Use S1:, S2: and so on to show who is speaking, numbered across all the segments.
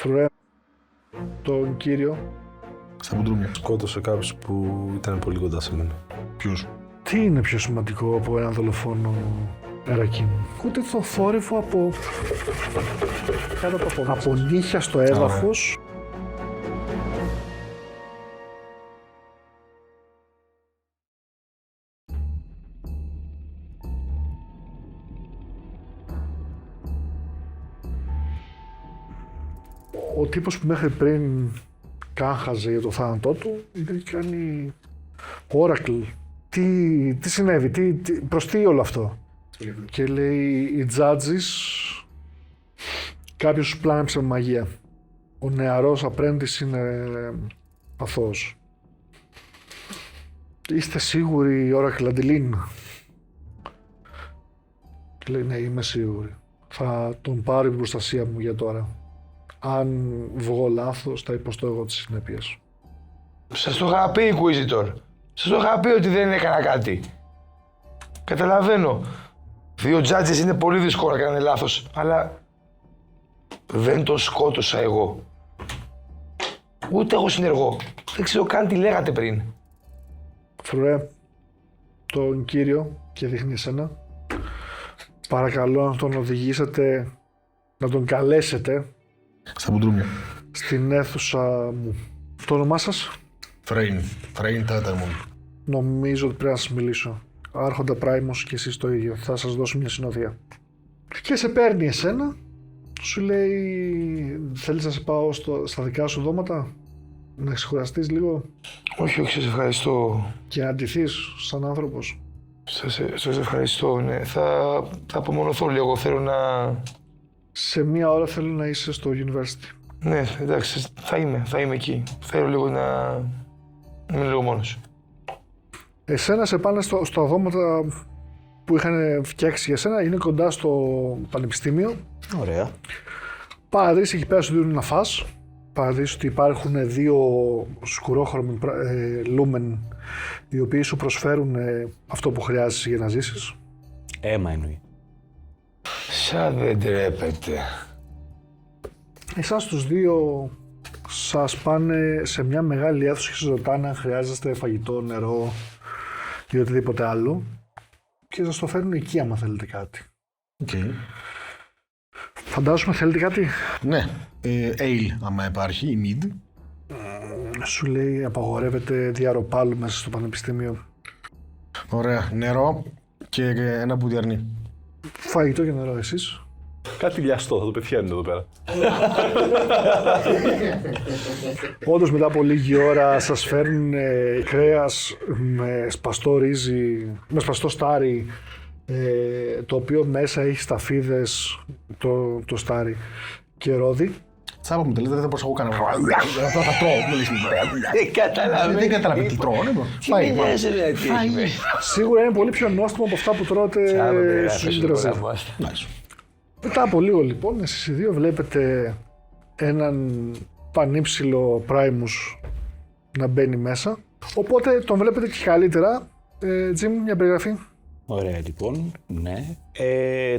S1: Φρουρέ τον κύριο.
S2: Στα μπουντρούμια.
S3: Σκότωσε κάποιους που ήταν πολύ κοντά σε μένα.
S2: Ποιους?
S1: Τι είναι πιο σημαντικό από έναν δολοφόνο, Ερακή μου? Ούτε το θόρυβο από κάτω από πόδια. Από νύχια στο έδαφος. Ο τύπος που μέχρι πριν κάχαζε για το θάνατό του, είχε κάνει Oracle. Τι συνέβη, προς τι όλο αυτό? Και λέει, οι judges, κάποιος τους πλάνεψε με μαγεία. Ο νεαρός απρέντης είναι αθώος. Είστε σίγουροι, Oracle Αντιλίν? Και λέει, ναι, είμαι σίγουρη. Θα τον πάρω η προστασία μου για τώρα. Αν βγω λάθος, θα υποστώ εγώ τις συνέπειες.
S4: Σας το είχα πει, Inquisitor. Σας το είχα πει ότι δεν έκανα κάτι. Καταλαβαίνω. 2 judges είναι πολύ δύσκολο να κάνουν λάθος, αλλά δεν τον σκότωσα εγώ. Ούτε εγώ συνεργό. Δεν ξέρω καν τι λέγατε πριν.
S1: Φρουρέ, τον κύριο, και δείχνει εσένα, παρακαλώ να τον οδηγήσετε, να τον καλέσετε
S2: Στα μπουντρούμια.
S1: στην αίθουσα μου. Το όνομά σας?
S2: Φρέιν Τέτερμον.
S1: Νομίζω ότι πρέπει να σας μιλήσω. Άρχοντα Πράιμος και εσείς το ίδιο. Θα σας δώσω μια συνοδεία. Και σε παίρνει εσένα. Σου λέει, θέλεις να σε πάω στα δικά σου δώματα? Να ξεκουραστείς λίγο
S4: Όχι, όχι, σας ευχαριστώ.
S1: και να ντυθείς σαν άνθρωπος.
S4: Σας ευχαριστώ, ναι. Θα απομονωθώ λίγο, θέλω να...
S1: Σε μια ώρα θέλω να είσαι στο university.
S4: Ναι, εντάξει, θα είμαι εκεί. Θέλω λίγο να είμαι λίγο μόνος.
S1: Εσένα σε πάνε στα δώματα που είχαν φτιάξει για σένα, είναι κοντά στο πανεπιστήμιο.
S5: Ωραία.
S1: Παραδείς εκεί πέρα σου δίνουν να φας. Παραδείς ότι υπάρχουν 2 σκουρόχρωμοι λούμεν, οι οποίοι σου προσφέρουν αυτό που χρειάζεσαι για να ζήσεις.
S5: Αίμα εννοεί.
S4: Σαν δεν τρέπετε.
S1: Εσάς τους 2 σας πάνε σε μια μεγάλη αίθουσα και σας ρωτάνε αν χρειάζεστε φαγητό, νερό ή οτιδήποτε άλλο και σας το φέρνουν εκεί άμα θέλετε κάτι.
S2: Okay.
S1: Φαντάζομαι θέλετε κάτι.
S2: Ναι. Ale, άμα υπάρχει, η mid.
S1: Σου λέει απαγορεύεται διαρροπάλου μέσα στο πανεπιστήμιο.
S2: Ωραία. Νερό και ένα μπουδιαρνί.
S1: Φαγητό και νερό εσείς.
S3: Κάτι λιαστό, θα το πετυχαίνετε εδώ πέρα.
S1: Όντως μετά από λίγη ώρα σας φέρνουν κρέας με σπαστό ρύζι, με σπαστό στάρι, το οποίο μέσα έχει σταφίδες, το στάρι και ρόδι.
S2: Τσάπα μου τελείως, δεν θα μπορούσα εγώ κανένα. Αυτό θα τρώω. Δεν καταλαβαίνω τι τρώω. Φάει.
S1: Σίγουρα είναι πολύ πιο νόστιμο από αυτά που τρώτε στους Ιντεραζέ. Μετά από λίγο λοιπόν, εσείς οι 2 βλέπετε έναν πανύψηλο Primus να μπαίνει μέσα. Οπότε τον βλέπετε και καλύτερα. Τζιμ, μια περιγραφή.
S5: Ωραία λοιπόν, ναι.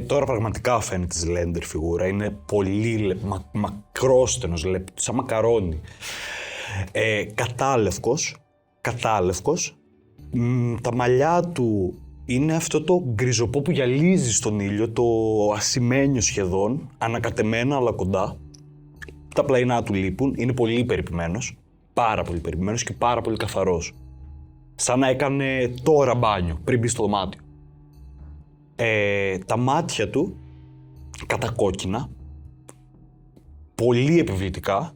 S5: Τώρα πραγματικά φαίνεται Slender φιγούρα. Είναι πολύ μακρόστενος, σαν μακαρόνι. Κατάλευκος. Τα μαλλιά του είναι αυτό το γκριζοπό που γυαλίζει στον ήλιο, το ασημένιο σχεδόν, ανακατεμένα αλλά κοντά. Τα πλαϊνά του λείπουν, είναι πολύ περιποιημένος, πάρα πολύ περιποιημένος και πάρα πολύ καθαρός. Σαν να έκανε τώρα μπάνιο, πριν μπει στο δωμάτιο. Τα μάτια του, κατακόκκινα, πολύ επιβλητικά,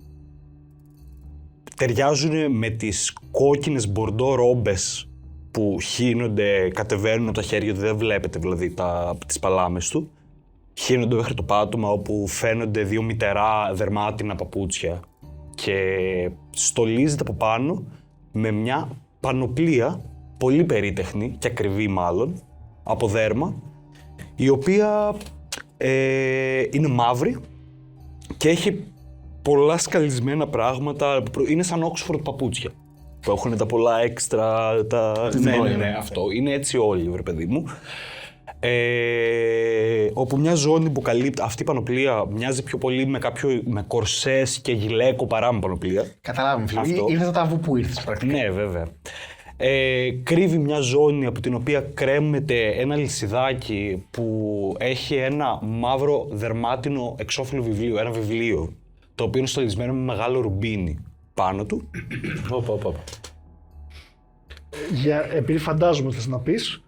S5: ταιριάζουν με τις κόκκινες μπορντό ρόμπες που χύνονται, κατεβαίνουν από τα χέρια του, δεν βλέπετε δηλαδή τις παλάμες του. Χύνονται μέχρι το πάτωμα όπου φαίνονται 2 μυτερά δερμάτινα παπούτσια και στολίζεται από πάνω με μια πανοπλία πολύ περίτεχνη και ακριβή μάλλον από δέρμα, η οποία είναι μαύρη και έχει πολλά σκαλισμένα πράγματα, είναι σαν Oxford παπούτσια που έχουν τα πολλά έξτρα, ναι, αυτό, είναι έτσι όλοι, βρε παιδί μου. Όπου μια ζώνη που καλύπτει, αυτή η πανοπλία μοιάζει πιο πολύ με κορσές και γυλαίκο παρά με πανοπλία.
S2: Καταλάβαμε, φίλε. Ήρθες από τα βου που ήρθες πρακτικά.
S5: Ναι, βέβαια. Κρύβει μια ζώνη από την οποία κρέμεται ένα λυσιδάκι που έχει ένα μαύρο δερμάτινο εξώφυλλο βιβλίο, ένα βιβλίο, το οποίο είναι στολισμένο με μεγάλο ρουμπίνι πάνω του.
S1: Επειδή φαντάζομαι θες να πεις,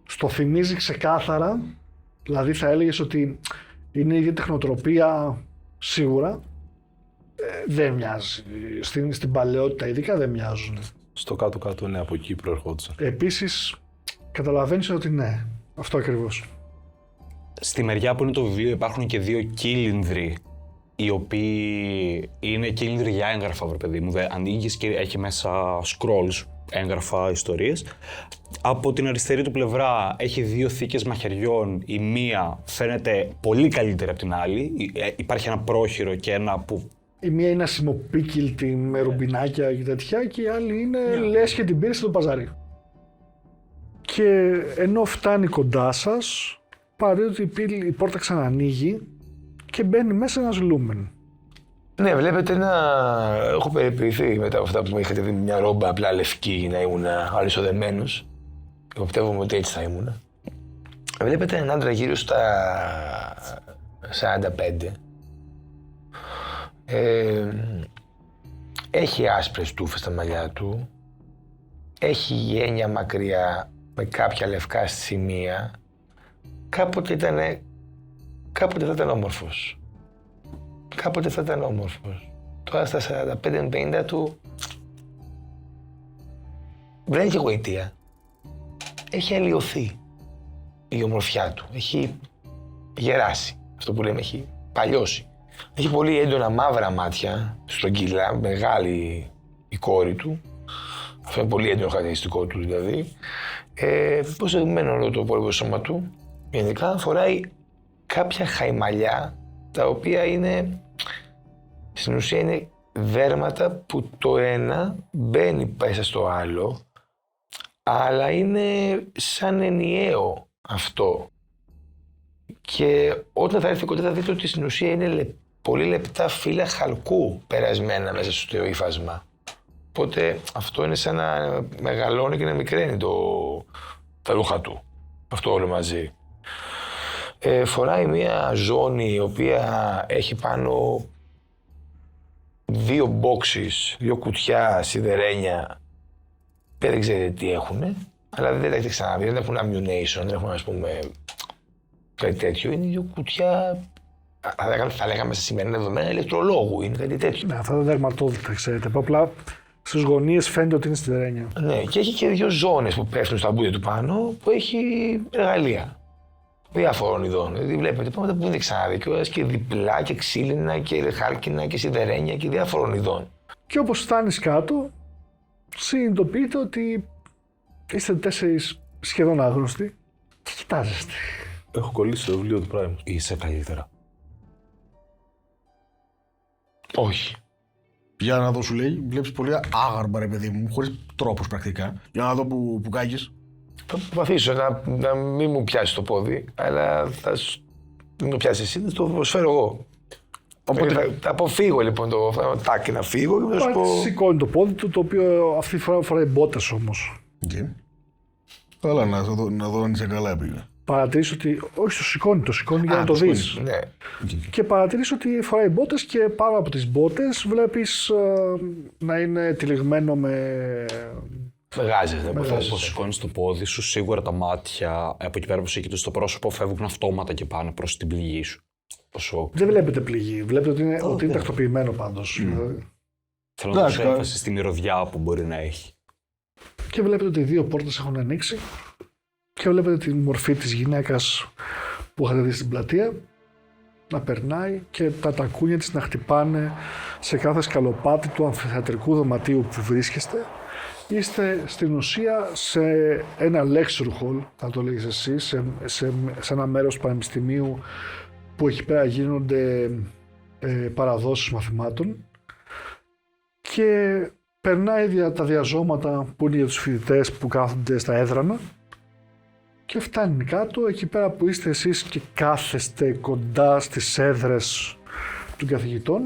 S1: στο θυμίζει ξεκάθαρα, δηλαδή θα έλεγες ότι είναι η ίδια τεχνοτροπία σίγουρα, δεν μοιάζει. Στην παλαιότητα ειδικά δεν μοιάζουν.
S3: Στο κάτω-κάτω, ναι, από εκεί προερχόντουσαν.
S1: Επίσης, καταλαβαίνεις ότι ναι, αυτό ακριβώς.
S5: Στη μεριά που είναι το βιβλίο υπάρχουν και δύο κύλινδροι, οι οποίοι είναι κύλινδροι για έγγραφα, βρε παιδί μου. Ανοίγεις και έχει μέσα scrolls, έγγραφα, ιστορίες. Από την αριστερή του πλευρά έχει δύο θήκες μαχαιριών. Η μία φαίνεται πολύ καλύτερη από την άλλη. Υπάρχει ένα πρόχειρο και ένα που...
S1: Η μία είναι ασημοπίκυλτη με ρουμπινάκια και τέτοια και η άλλη είναι λες και την πήρε στο παζάρι. Και ενώ φτάνει κοντά σας, παρότι η πόρτα ξανανοίγει και μπαίνει μέσα ένας λούμεν.
S4: Ναι, βλέπετε ένα... Έχω περιποιηθεί μετά από αυτά που μου είχατε δει μια ρόμπα απλά λευκή να ήμουν αλυσοδεμένος. Υποπτεύομαι ότι έτσι θα ήμουν. Βλέπετε έναν άντρα γύρω στα 45. Έχει άσπρες τούφες στα μαλλιά του. Έχει γένια μακριά με κάποια λευκά σημεία. Κάποτε θα ήταν όμορφος. Κάποτε θα ήταν όμορφος. Τώρα στα 45-50 του δεν έχει γοητεία. Έχει αλλοιωθεί η ομορφιά του. Έχει γεράσει. Αυτό που λέμε, έχει παλιώσει. Έχει πολύ έντονα μαύρα μάτια, στρογγυλά, μεγάλη η κόρη του. Αυτό είναι πολύ έντονο χαρακτηριστικό του δηλαδή. Προσεγμένο όλο το υπόλοιπο σώμα του. Γενικά φοράει κάποια χαϊμαλιά, τα οποία είναι, στην ουσία είναι δέρματα που το ένα μπαίνει μέσα στο άλλο, αλλά είναι σαν ενιαίο αυτό. Και όταν θα έρθει κοντά θα δείτε ότι στην ουσία είναι πολύ λεπτά φύλλα χαλκού περασμένα μέσα στο ύφασμα. Οπότε αυτό είναι σαν να μεγαλώνει και να μικραίνει τα ρούχα του. Αυτό όλο μαζί. Φοράει μια ζώνη η οποία έχει πάνω δύο boxes, δύο κουτιά σιδερένια. Δεν ξέρετε τι έχουνε, αλλά δεν τα έχετε ξαναδεί, δεν έχουν ammunition, δεν έχουν, ας πούμε, κάτι τέτοιο. Είναι δύο κουτιά, θα λέγαμε σε σημερινά δεδομένα, ηλεκτρολόγου, είναι κάτι τέτοιο.
S1: Ναι, αυτά τα δερματόδειτα, ξέρετε, που απλά στις γωνίες φαίνεται ότι είναι σιδερένια.
S4: Ναι, και έχει και δύο ζώνες που πέφτουν στα μπούδια του πάνω, που έχει εργαλεία. Διάφορων ειδών. Δηλαδή βλέπετε πράγματα που δεν έχει ξαναδεί κιόλας, και διπλά και ξύλινα και χάλκινα και σιδερένια και διάφορων ειδών.
S1: Και όπως φτάνεις κάτω, συνειδητοποιείτε ότι είστε 4 σχεδόν άγνωστοι και κοιτάζεστε.
S3: Έχω κολλήσει το βιβλίο του Primus.
S5: Είσαι καλύτερα.
S4: Όχι.
S2: Για να δω, σου λέει, βλέπεις πολύ άγαρμα, ρε παιδί μου, χωρίς τρόπους πρακτικά. Για να δω που κάγεις.
S4: Θα προσπαθήσω να μην μου πιάσει το πόδι, αλλά θα μην το πιάσει εσύ, θα το προσφέρω εγώ. Οπότε θα αποφύγω λοιπόν το τάκι να φύγω και θα σου πω...
S1: Σηκώνει το πόδι του, το οποίο αυτή τη φορά φοράει μπότες όμως.
S2: Καλά, να δω αν είσαι καλά πήγε.
S1: Παρατηρείς ότι, όχι, το σηκώνει για να το δεις.
S4: Ναι.
S1: Και παρατηρείς ότι φοράει μπότες και πάνω από τις μπότες βλέπεις να είναι τυλιγμένο με...
S4: Μεγάζεσαι, δεν
S5: Όπως σηκώνεις το πόδι σου, σίγουρα τα μάτια από εκεί πέρα που σε κοιτάς στο πρόσωπο φεύγουν αυτόματα και πάνε προς την πληγή σου.
S1: Δεν βλέπετε πληγή, βλέπετε ότι είναι τακτοποιημένο πάντως.
S5: Θέλω να δώσω έμφαση στη μυρωδιά που μπορεί να έχει.
S1: Και βλέπετε ότι οι δύο πόρτες έχουν ανοίξει και βλέπετε τη μορφή της γυναίκας που είχατε δει στην πλατεία να περνάει και τα τακούνια της να χτυπάνε σε κάθε σκαλοπάτι του αμφιθεατρικού δωματίου που βρίσκεστε. Είστε στην ουσία σε ένα lecture hall, θα το λέγεις εσύ, σε ένα μέρος του πανεπιστημίου που εκεί πέρα γίνονται παραδόσεις μαθημάτων και περνάει τα διαζώματα που είναι για τους φοιτητές που κάθονται στα έδρανα Και φτάνει κάτω, εκεί πέρα που είστε εσείς και κάθεστε κοντά στις έδρες των καθηγητών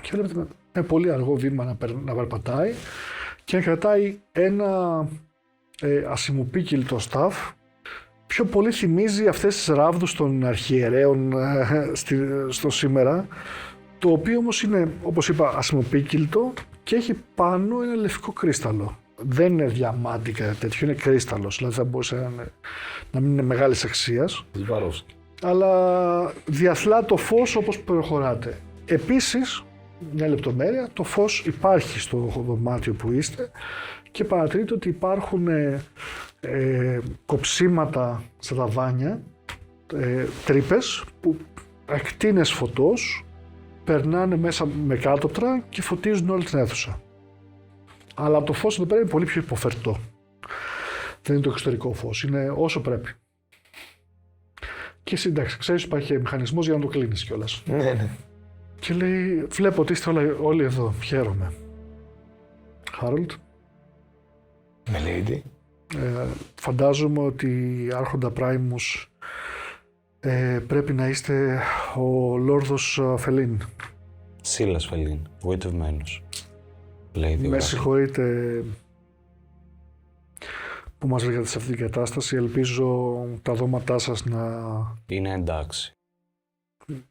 S1: και βλέπετε με πολύ αργό βήμα να περπατάει και να κρατάει ένα ασημοπίκυλτο σταφ. Πιο πολύ θυμίζει αυτές τις ράβδους των αρχιερέων στο σήμερα, το οποίο όμως είναι, όπως είπα, ασημοπίκυλτο και έχει πάνω ένα λευκό κρίσταλο. Δεν είναι διαμάντι κάτι τέτοιο, είναι κρίσταλος, δηλαδή θα μπορούσε να μην είναι μεγάλης αξίας. Αλλά διαθλά το φως όπως προχωράτε. Επίσης, μια λεπτομέρεια, το φως υπάρχει στο δωμάτιο που είστε και παρατηρείτε ότι υπάρχουν κοψίματα στα ταβάνια, τρύπες που ακτίνες φωτός περνάνε μέσα με κάτωπτρα και φωτίζουν όλη την αίθουσα. Αλλά το φως εδώ πέρα είναι πολύ πιο υποφερτό. Δεν είναι το εξωτερικό φως, είναι όσο πρέπει. Και εσύ εντάξει, ξέρεις υπάρχει μηχανισμός για να το κλείνεις κιόλας.
S4: Ναι.
S1: Και λέει, βλέπω ότι είστε όλοι εδώ, χαίρομαι. Χάρολντ.
S4: Με λέει τι.
S1: Φαντάζομαι ότι άρχοντα Πράιμους πρέπει να είστε ο Λόρδος Φελίν.
S5: Σίλας Φελίν, γοητευμένος. Λέει
S1: Με συγχωρείτε που μας βρήκατε σε αυτή την κατάσταση. Ελπίζω τα δώματά σας να...
S5: Είναι εντάξει.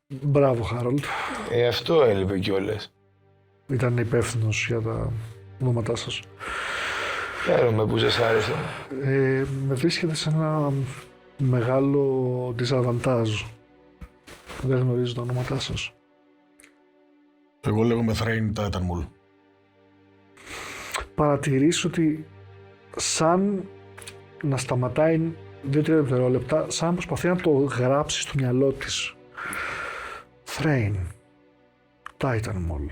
S1: Μπράβο, Χάρολντ.
S4: Αυτό έλειπε κιόλας.
S1: Ήταν υπεύθυνος για τα δώματά σας.
S4: Χαίρομαι που σας άρεσε.
S1: Με βρίσκεται σε ένα μεγάλο disadvantage. Δεν γνωρίζω τα ονόματά σας.
S2: Εγώ λέγομαι Θρέιν Τάιτανμουλ.
S1: Παρατηρείς ότι σαν να σταματάει 2-3 δευτερόλεπτα, σαν να προσπαθεί να το γράψει στο μυαλό της. Θρέιν Τάιτανμουλ.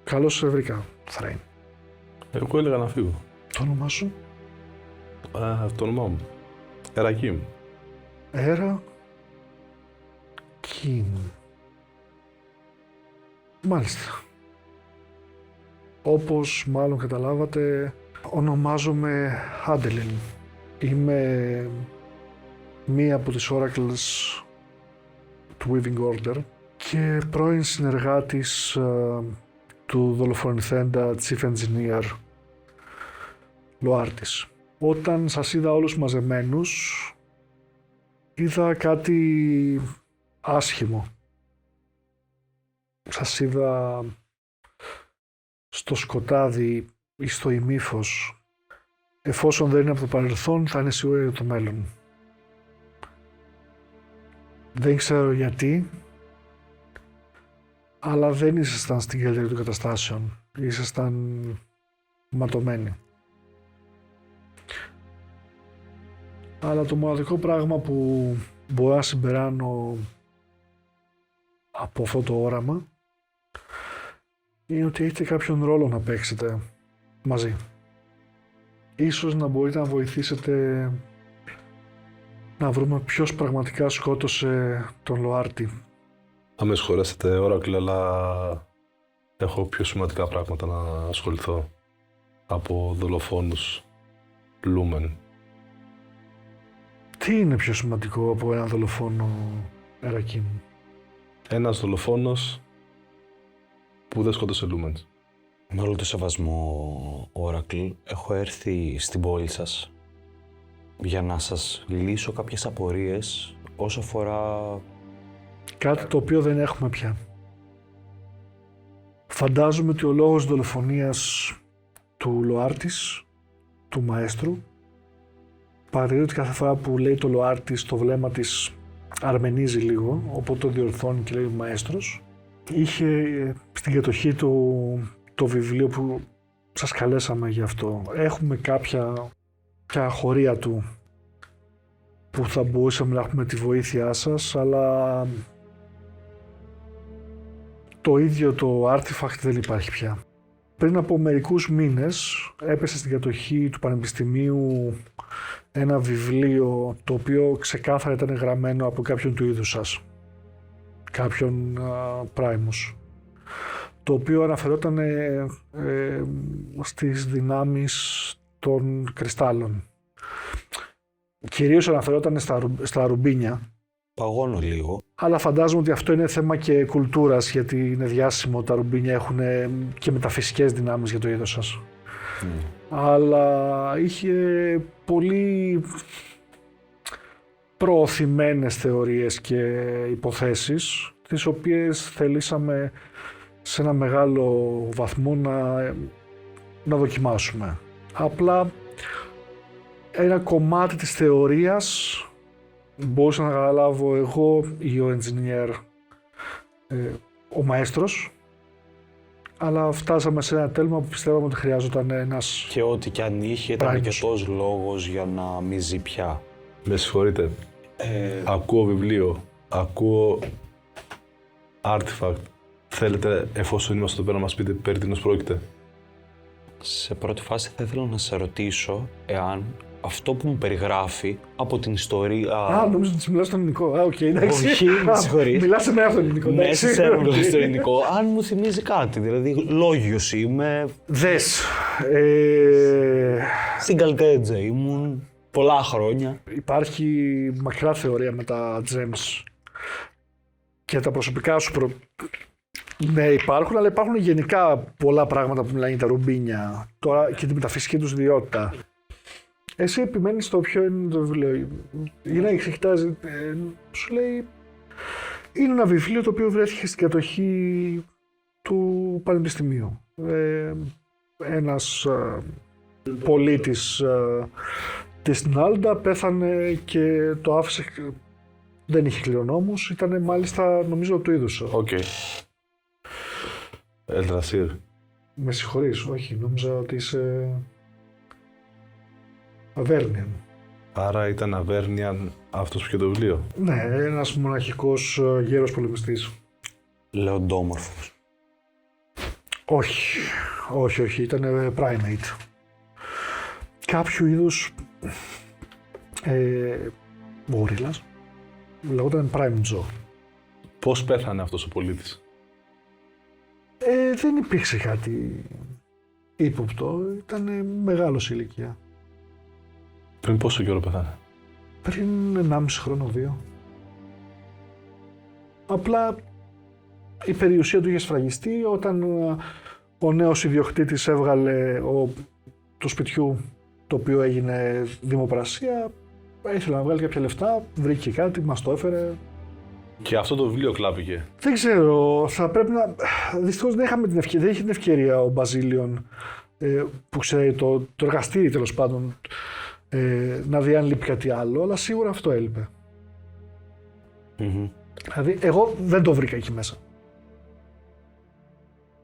S1: Καλώς σε βρήκα, Θρέιν.
S3: Εγώ έλεγα να φύγω.
S1: Το όνομά σου?
S3: Το όνομά μου. Ερακίμ.
S1: Ερακίμ. Μάλιστα. Όπως μάλλον καταλάβατε, ονομάζομαι Άντελιν. Είμαι μία από τις Oracles του Weaving Order και πρώην συνεργάτης του δολοφονηθέντα Chief Engineer Λοάρτης. Όταν σας είδα όλους μαζεμένους, είδα κάτι άσχημο. Σας είδα στο σκοτάδι ή στο ημίφος. Εφόσον δεν είναι από το παρελθόν, θα είναι σίγουρα για το μέλλον. Δεν ξέρω γιατί, αλλά δεν ήσασταν στην καλύτερη των καταστάσεων. Ήσασταν ματωμένοι. Αλλά το μοναδικό πράγμα που μπορώ να συμπεράνω από αυτό το όραμα είναι ότι έχετε κάποιον ρόλο να παίξετε μαζί. Ίσως να μπορείτε να βοηθήσετε να βρούμε ποιος πραγματικά σκότωσε τον Λοάρτη.
S3: Θα με συγχωρέσετε, Oracle, αλλά έχω πιο σημαντικά πράγματα να ασχοληθώ από δολοφόνους Lumen.
S1: Τι είναι πιο σημαντικό από έναν δολοφόνο, Ερακίμ?
S3: Ένας δολοφόνος που δεν σκότωσε Lumens.
S5: Με όλο το σεβασμό, Oracle, έχω έρθει στην πόλη σας για να σας λύσω κάποιες απορίες όσο αφορά...
S1: Κάτι το οποίο δεν έχουμε πια. Φαντάζομαι ότι ο λόγος δολοφονίας του Λοάρτης, του μαέστρου, παρατηρεί ότι κάθε φορά που λέει το Λοάρτης το βλέμμα της αρμενίζει λίγο, οπότε το διορθώνει και λέει μαέστρος. Είχε στην κατοχή του το βιβλίο που σας καλέσαμε γι' αυτό. Έχουμε κάποια χωρία του που θα μπορούσαμε να έχουμε τη βοήθειά σας, αλλά το ίδιο το artifact δεν υπάρχει πια. Πριν από μερικούς μήνες έπεσε στην κατοχή του Πανεπιστημίου ένα βιβλίο το οποίο ξεκάθαρα ήταν γραμμένο από κάποιον του είδους σας, κάποιον Primus, το οποίο αναφερόταν στις δυνάμεις των κρυστάλλων. Κυρίως αναφερόταν στα ρουμπίνια.
S5: Παγώνω λίγο.
S1: Αλλά φαντάζομαι ότι αυτό είναι θέμα και κουλτούρας, γιατί είναι διάσημο, τα ρουμπίνια έχουν και μεταφυσικές δυνάμεις για το είδος σας. Αλλά είχε πολύ προωθημένες θεωρίες και υποθέσεις, τις οποίες θελήσαμε σε ένα μεγάλο βαθμό να δοκιμάσουμε. Απλά ένα κομμάτι της θεωρίας μπορούσα να καταλάβω εγώ ή ο engineer, ο μαέστρος, αλλά φτάσαμε σε ένα τέλμα που πιστεύαμε ότι χρειάζονταν ένας...
S5: Και ό,τι κι αν είχε ήταν αρκετός λόγος για να μην ζει πια.
S3: Με συγχωρείτε. Ακούω βιβλίο, ακούω artifact. Θέλετε, εφόσον είμαστε εδώ πέρα, να μας πείτε περί τίνος πρόκειται?
S5: Σε πρώτη φάση θα ήθελα να σε ρωτήσω εάν αυτό που μου περιγράφει από την ιστορία...
S1: νόμιζα ότι μιλάς στον ελληνικό. Οκ, εντάξει.
S5: Όχι, με συγχωρείς.
S1: Μιλάς σε μένα στον ελληνικό.
S5: Ναι, σε μιλάς στον ελληνικό. Αν μου θυμίζει κάτι, δηλαδή λόγιος είμαι...
S1: Δες.
S5: Στην Καλτέτζα ήμουν πολλά χρόνια.
S1: Υπάρχει μακρά θεωρία με τα gems. Και τα προσωπικά σου ναι, υπάρχουν, αλλά υπάρχουν γενικά πολλά πράγματα που μιλάνε για τα ρουμπίνια. Τώρα και τη μεταφυσική τους ιδιότητα. Εσύ επιμένεις στο ποιο είναι το βιβλίο. Για να εξετάζει, σου λέει, είναι ένα βιβλίο το οποίο βρέθηκε στην κατοχή του Πανεπιστημίου. Ένας πολίτης της Νάλντα πέθανε και το άφησε, δεν είχε κληρονόμους, ήταν μάλιστα νομίζω του είδους.
S3: Οκ. Ελτρασίρ.
S1: Με συγχωρείς, όχι, νόμιζα ότι είσαι Αβέρνιαν.
S3: Άρα ήταν Αβέρνιαν αυτός που είχε το βιβλίο.
S1: Ναι, ένας μοναχικός γέρος πολεμιστής.
S5: Λεοντόμορφος.
S1: Όχι, ήταν primate. Κάποιου είδους γορίλας. Λεγόταν prime zoo.
S3: Πώς πέθανε αυτός ο πολίτης?
S1: Δεν υπήρξε κάτι ύποπτο, ήταν μεγάλος ηλικία.
S3: Πριν πόσο καιρό πέθανε?
S1: Πριν 1,5 χρόνο, 2. Απλά η περιουσία του είχε σφραγιστεί όταν ο νέος ιδιοκτήτης έβγαλε του σπιτιού, το οποίο έγινε δημοπρασία, ήθελε να βγάλει κάποια λεφτά, βρήκε κάτι, μας το έφερε.
S3: Και αυτό το βιβλίο κλάπηκε?
S1: Δεν ξέρω, θα πρέπει να... Δυστυχώς δεν είχε την ευκαιρία ο Μπαζίλιον, που ξέρει το εργαστήρι τέλος πάντων, να δει αν λείπει κάτι άλλο, αλλά σίγουρα αυτό έλειπε. Δηλαδή, εγώ δεν το βρήκα εκεί μέσα.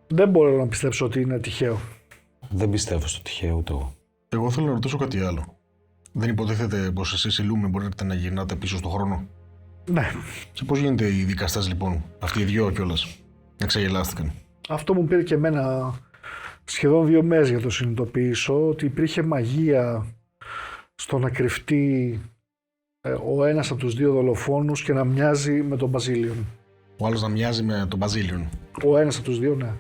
S1: Δεν μπορώ να πιστέψω ότι είναι τυχαίο.
S5: Δεν πιστεύω στο τυχαίο ούτε εγώ.
S2: Εγώ θέλω να ρωτήσω κάτι άλλο. Δεν υποτίθεται πως εσείς οι Λούμοι μπορείτε να γυρνάτε πίσω στον χρόνο?
S1: Ναι.
S2: Και πώς γίνεται οι δικαστές λοιπόν, αυτοί οι δυο κιόλας, να ξεγελάστηκαν?
S1: Αυτό μου πήρε και εμένα σχεδόν 2 μέρες για να το συνειδητοποιήσω, ότι υπήρχε μαγεία στο να κρυφτεί ο ένας από τους 2 δολοφόνους και να μοιάζει με τον Μπαζίλιον.
S2: Ο άλλος να μοιάζει με τον Μπαζίλιον.
S1: Ο ένας από τους 2, ναι.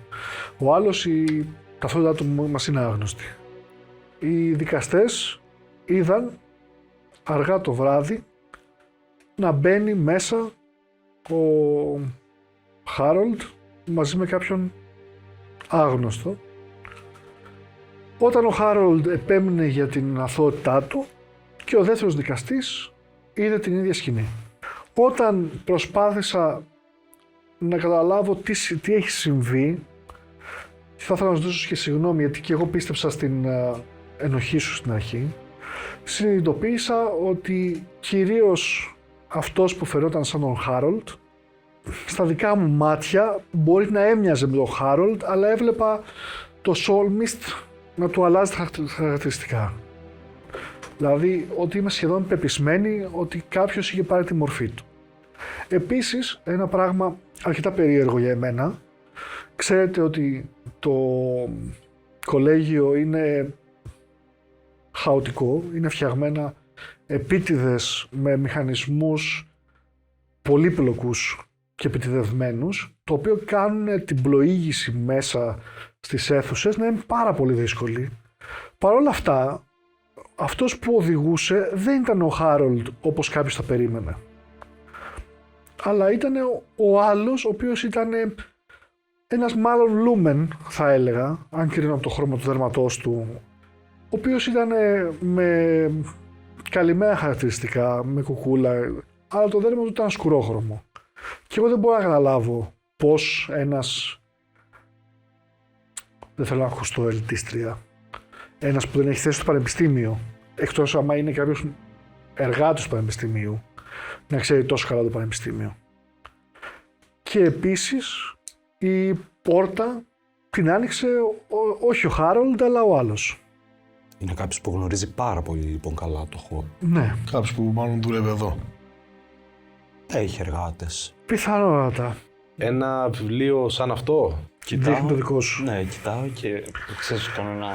S1: Ο άλλος, η ταυτότητά του μας είναι άγνωστη. Οι δικαστές είδαν αργά το βράδυ να μπαίνει μέσα ο Χάρολντ μαζί με κάποιον άγνωστο. Όταν ο Χάρολντ επέμεινε για την αθωότητά του και ο δεύτερος δικαστής είδε την ίδια σκηνή. Όταν προσπάθησα να καταλάβω τι έχει συμβεί, θα ήθελα να σου δώσω και συγγνώμη, γιατί και εγώ πίστεψα στην ενοχή σου στην αρχή, συνειδητοποίησα ότι κυρίως αυτός που φερόταν σαν τον Χάρολντ, στα δικά μου μάτια μπορεί να έμοιαζε με τον Χάρολντ, αλλά έβλεπα το Soul Mist να του αλλάζει τα χαρακτηριστικά. Δηλαδή ότι είμαι σχεδόν πεπισμένη ότι κάποιος είχε πάρει τη μορφή του. Επίσης, ένα πράγμα αρκετά περίεργο για εμένα, ξέρετε ότι το κολέγιο είναι χαοτικό, είναι φτιαγμένα επίτηδες με μηχανισμούς πολύπλοκους και επιτηδευμένους, το οποίο κάνουν την πλοήγηση μέσα στις αίθουσες να είναι πάρα πολύ δύσκολη. Παρ' όλα αυτά, αυτός που οδηγούσε δεν ήταν ο Χάρολντ όπως κάποιος θα περίμενε. Αλλά ήταν ο άλλος, ο οποίος ήταν ένας μάλλον λούμεν, θα έλεγα, αν κρίνω από το χρώμα του δέρματός του, ο οποίος ήταν με καλυμμένα χαρακτηριστικά, με κουκούλα, αλλά το δέρμα του ήταν σκουρόχρωμο. Και εγώ δεν μπορώ να καταλάβω πώς ένας, δεν θέλω να ακουστώ ελιτίστρια, ένας που δεν έχει θέση στο πανεπιστήμιο, εκτός άμα είναι κάποιος εργάτης του πανεπιστημίου, να ξέρει τόσο καλά το πανεπιστήμιο. Και επίσης η πόρτα την άνοιξε όχι ο Χάρολντ, αλλά ο άλλος.
S5: Είναι κάποιος που γνωρίζει πάρα πολύ λοιπόν καλά το χώρο.
S1: Ναι.
S2: Κάποιος που μάλλον δούλευε εδώ.
S5: Έχει εργάτες.
S1: Πιθανότατα.
S3: Ένα βιβλίο σαν αυτό.
S1: Δείχνει το δικό σου.
S5: Ναι, κοιτάω και ξέρεις κανένα.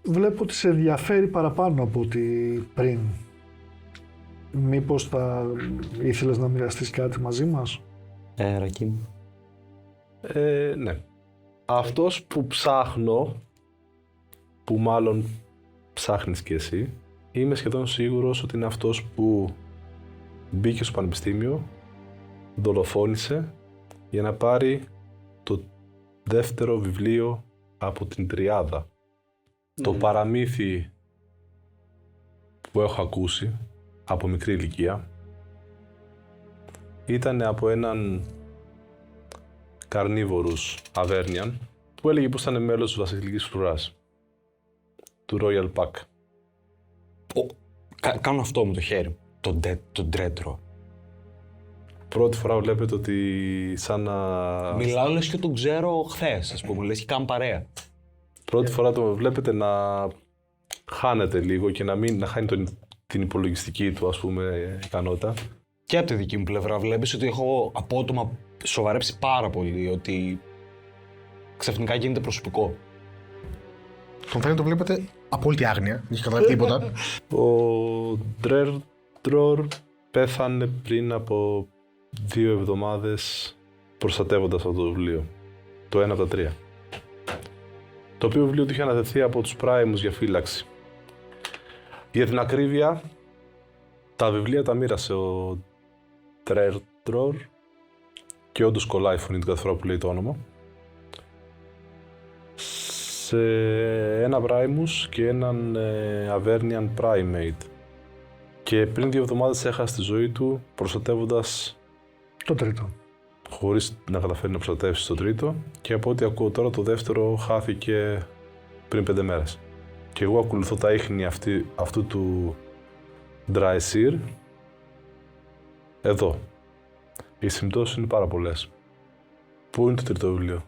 S1: Βλέπω ότι σε ενδιαφέρει παραπάνω από ότι πριν. Μήπως θα ήθελες να μοιραστείς κάτι μαζί μας?
S5: Ρακί μου.
S3: Ναι. Αυτός που ψάχνω, που μάλλον ψάχνεις κι εσύ, είμαι σχεδόν σίγουρος ότι είναι αυτός που μπήκε στο πανεπιστήμιο, δολοφόνησε για να πάρει το δεύτερο βιβλίο από την τριάδα. Το παραμύθι που έχω ακούσει από μικρή ηλικία ήταν από έναν καρνίβορους Αβέρνιαν που έλεγε πως ήταν μέλος της βασιλικής φρουράς, του Royal Pack.
S5: Κάνω αυτό με το χέρι, τον τρέτρο.
S3: Πρώτη φορά βλέπετε ότι σαν να...
S5: Μιλάω λες και τον ξέρω χθες, ας πούμε, λες και κάνουν παρέα.
S3: Πρώτη φορά το βλέπετε να χάνεται λίγο και να χάνει την υπολογιστική του, ας πούμε, ικανότητα.
S5: Και από τη δική μου πλευρά βλέπεις ότι έχω απότομα σοβαρέψει πάρα πολύ, ότι ξαφνικά γίνεται προσωπικό.
S2: Τον Φέρνη το βλέπετε απόλυτη άγνοια, δεν έχει καταλάβει τίποτα.
S3: Ο Ντρέρτρορ πέθανε πριν από 2 εβδομάδες προστατεύοντας αυτό το βιβλίο. Το ένα από τα 3. Το οποίο βιβλίο του είχε αναδεθεί από τους πράιμους για φύλαξη. Για την ακρίβεια, τα βιβλία τα μοίρασε ο Ντρέρτρορ και όντως κολλάει η φωνή του κάθε φορά που λέει το όνομα. Σε ένα πράιμους και έναν Αβέρνιαν Primate. Και πριν 2 εβδομάδες έχασε τη ζωή του προστατεύοντας
S1: Το τρίτο.
S3: χωρίς να καταφέρει να προστατεύσει το τρίτο, και από ό,τι ακούω τώρα το δεύτερο χάθηκε πριν 5 μέρες. Και εγώ ακολουθώ τα ίχνη αυτού του Dry Seer εδώ. Οι συμπτώσεις είναι πάρα πολλές. Πού είναι το τρίτο βιβλίο?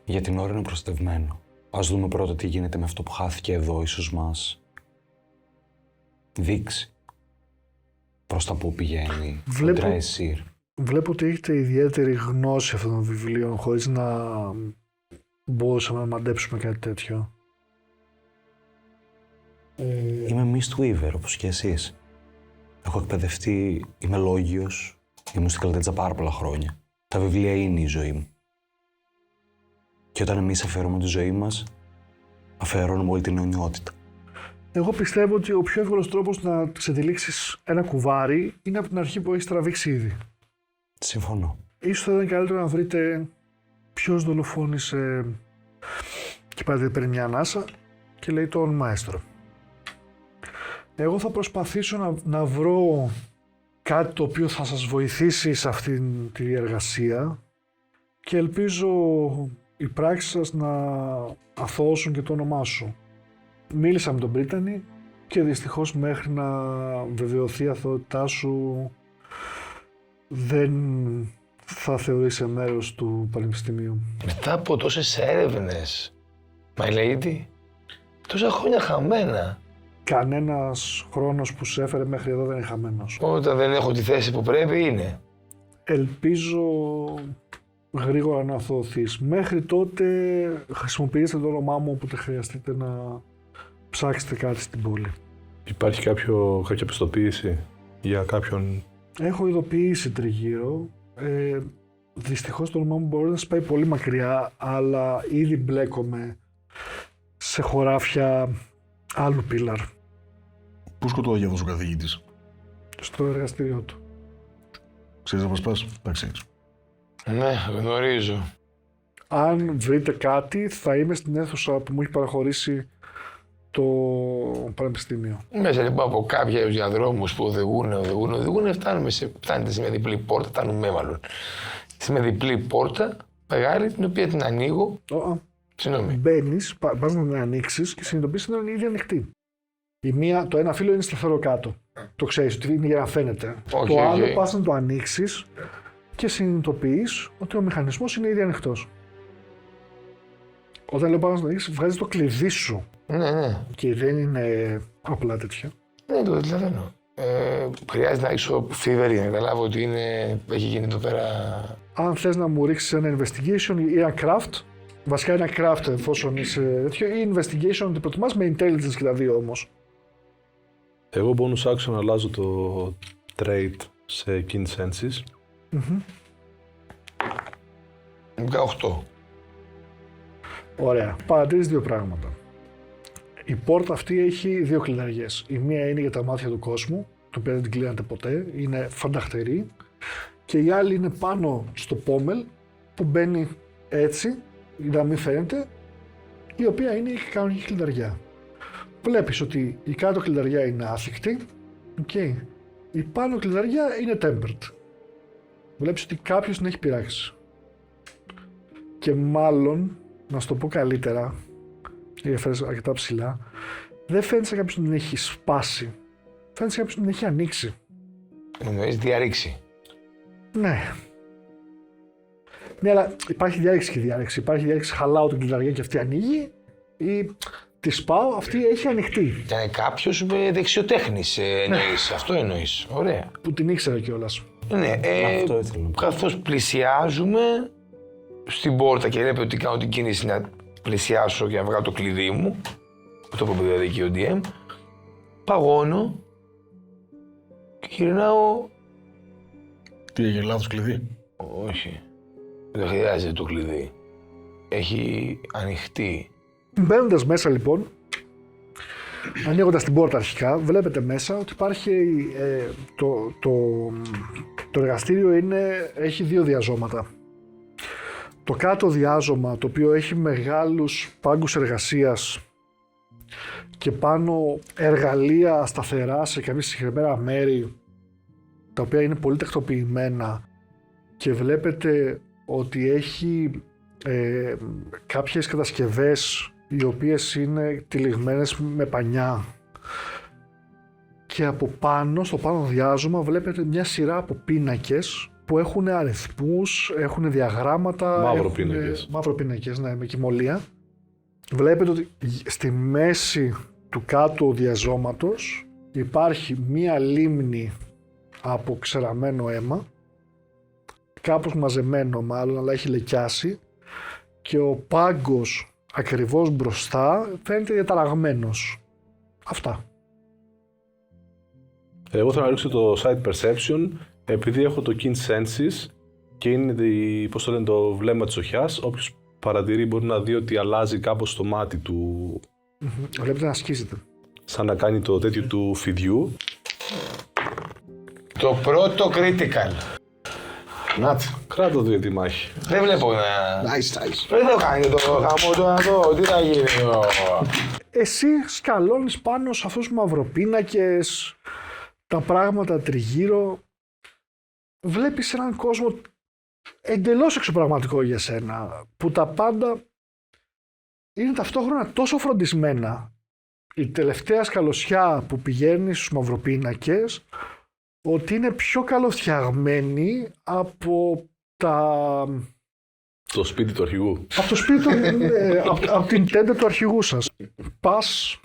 S5: Για την ώρα είναι προστατευμένο. Ας δούμε πρώτα τι γίνεται με αυτό που χάθηκε εδώ, ίσως μας δείξει προς τα που πηγαίνει ο Dry Seer.
S1: Βλέπω ότι έχετε ιδιαίτερη γνώση αυτών των βιβλίων χωρίς να μπορούσαμε να μαντέψουμε κάτι τέτοιο.
S5: Είμαι Mistweaver, όπως και εσείς. Έχω εκπαιδευτεί, είμαι λόγιος, ήμουν στην Καλτέτζα πάρα πολλά χρόνια. Τα βιβλία είναι η ζωή μου. Και όταν εμείς αφιερώνουμε τη ζωή μας, αφιερώνουμε όλη την αιωνιότητα.
S1: Εγώ πιστεύω ότι ο πιο εύκολος τρόπος να ξετυλίξεις ένα κουβάρι είναι από την αρχή που έχεις τραβήξει ήδη.
S5: Συμφωνώ.
S1: Ίσως θα ήταν καλύτερο να βρείτε ποιος δολοφόνησε και παίρνει μια ανάσα και λέει τον μαέστρο. Εγώ θα προσπαθήσω να βρω κάτι το οποίο θα σας βοηθήσει σε αυτή τη διεργασία και ελπίζω οι πράξεις σας να αθώσουν και το όνομά σου. Μίλησα με τον Πρίτανη και δυστυχώς μέχρι να βεβαιωθεί η αθωότητά σου δεν θα θεωρήσει μέρος του πανεπιστημίου.
S4: Μετά από τόσες έρευνες, my lady, τόσα χρόνια χαμένα.
S1: Κανένας χρόνος που σε έφερε μέχρι εδώ δεν είναι χαμένος.
S4: Όταν δεν έχω τη θέση που πρέπει είναι.
S1: Ελπίζω γρήγορα να αθωωθείς. Μέχρι τότε χρησιμοποιήστε το όνομά μου όποτε χρειαστείτε να ψάξετε κάτι στην πόλη.
S3: Υπάρχει κάποια πιστοποίηση για κάποιον?
S1: Έχω ειδοποιήσει τριγύρω. Δυστυχώς το όνομά μου μπορεί να σας πάει πολύ μακριά, αλλά ήδη μπλέκομαι σε χωράφια Άλλου πίλαρ.
S2: Πού σκοτώθηκε αυτός ο καθηγητής?
S1: Στο εργαστήριό του.
S2: Ξέρεις να μας πας? Εντάξει.
S4: Ναι, γνωρίζω.
S1: Αν βρείτε κάτι, θα είμαι στην αίθουσα που μου έχει παραχωρήσει το πανεπιστήμιο.
S4: Μέσα λοιπόν από κάποια διαδρόμους που οδηγούν, φτάνετε σε μια διπλή πόρτα, φτάνουμε μάλλον. Σε μια διπλή πόρτα, μεγάλη, την οποία την ανοίγω. Συγγνώμη.
S1: Μπαίνεις, πας να την ανοίξεις και συνειδητοποιείς ότι είναι ήδη ανοιχτή. Το ένα φύλλο είναι σταθερό κάτω. Το ξέρεις ότι είναι για να φαίνεται. Το άλλο πας να το ανοίξεις και συνειδητοποιείς ότι ο μηχανισμός είναι ήδη ανοιχτός. Όταν λέω πας να το ανοίξεις, βγάζεις το κλειδί σου.
S4: Ναι.
S1: Και δεν είναι απλά τέτοια.
S4: Ναι, το καταλαβαίνω. Χρειάζεται να ρίξω φίβερ για να καταλάβω ότι έχει γίνει εδώ πέρα.
S1: Αν θες να μου ρίξεις ένα investigation ή ένα craft, βασικά ένα craft εφόσον είσαι τέτοιο, ή investigation ότι προτιμάς με intelligence και τα δύο όμως.
S3: Εγώ bonus action αλλάζω το trait σε keen senses.
S4: 18.
S1: Ωραία. Παρατηρείς δύο πράγματα. Η πόρτα αυτή έχει δύο κλειδαριές. Η μία είναι για τα μάτια του κόσμου, το οποίο δεν την κλείνατε ποτέ, είναι φανταχτερή. Και η άλλη είναι πάνω στο πόμελ, που μπαίνει έτσι, για να μην φαίνεται, η οποία είναι η κανονική κλειδαριά. Βλέπεις ότι η κάτω κλειδαριά είναι άθικτη, okay. Η πάνω κλειδαριά είναι tempered. Βλέπεις ότι κάποιος την έχει πειράξει. Και μάλλον, να σου το πω καλύτερα, γιατί φέρεις αρκετά ψηλά, δεν φαίνεται σαν κάποιος την έχει σπάσει. Φαίνεται σαν κάποιος την έχει ανοίξει.
S4: Εννοείς διαρρήξει.
S1: Ναι. Ναι, αλλά υπάρχει διάρρηξη και διάρρηξη. Υπάρχει διάρρηξη, χαλάω την κλειδαριά και αυτή ανοίγει, ή τη σπάω, αυτή έχει ανοιχτεί.
S4: Ήταν κάποιος δεξιοτέχνης, εννοείς. Αυτό εννοείς. Ωραία.
S1: Που την ήξερε κιόλας.
S4: Ναι,
S5: Αυτό ήθελα.
S4: καθώς πλησιάζουμε στην πόρτα και βλέπω ότι κάνω την κίνηση να πλησιάσω και να βγάλω το κλειδί μου, αυτό που είπε δηλαδή και ο DM, παγώνω και γυρνάω.
S2: Τι έγινε, λάθος κλειδί?
S4: Όχι, δεν χρειάζεται το κλειδί. Έχει ανοιχτεί.
S1: Μπαίνοντας μέσα λοιπόν, ανοίγοντας την πόρτα αρχικά, βλέπετε μέσα ότι υπάρχει το εργαστήριο έχει δύο διαζώματα. Το κάτω διάζωμα, το οποίο έχει μεγάλους πάγκους εργασίας και πάνω εργαλεία σταθερά σε κάποια συγκεκριμένα μέρη, τα οποία είναι πολύ τακτοποιημένα, και βλέπετε ότι έχει κάποιες κατασκευές οι οποίες είναι τυλιγμένες με πανιά, και από πάνω, στο πάνω διάζωμα, βλέπετε μια σειρά από πίνακες που έχουν αριθμούς, έχουν διαγράμματα. Μαύρο πίνακες, ναι, με κυμολία. Βλέπετε ότι στη μέση του κάτω διαζώματος υπάρχει μία λίμνη από ξεραμένο αίμα, κάπως μαζεμένο μάλλον, αλλά έχει λεκιάσει, και ο πάγκος ακριβώς μπροστά φαίνεται διαταραγμένος. Αυτά.
S3: Εγώ θέλω να ρίξω το Sight Perception, επειδή έχω το Keen Senses και είναι το βλέμμα της οχιάς. Όποιος παρατηρεί μπορεί να δει ότι αλλάζει κάπως το μάτι του.
S1: Βλέπετε να ασκίζεται.
S3: Σαν να κάνει το τέτοιο του φιδιού.
S4: Το πρώτο critical.
S2: Νάτς.
S3: Κράτο το για τη μάχη.
S4: Δεν βλέπω να...
S2: Nice.
S4: Δεν το κάνει το γαμό του να δω, τι θα γίνει εδώ.
S1: Εσύ σκαλώνεις πάνω σε αυτούς τους μαυροπίνακες, τα πράγματα τριγύρω. Βλέπεις έναν κόσμο εντελώς εξωπραγματικό για σένα, που τα πάντα είναι ταυτόχρονα τόσο φροντισμένα. Η τελευταία σκαλωσιά που πηγαίνει στους μαυροπίνακες, ότι είναι πιο καλοφτιαγμένη από
S3: το σπίτι του αρχηγού.
S1: Από το σπίτι από την τέντα του αρχηγού σας. Πας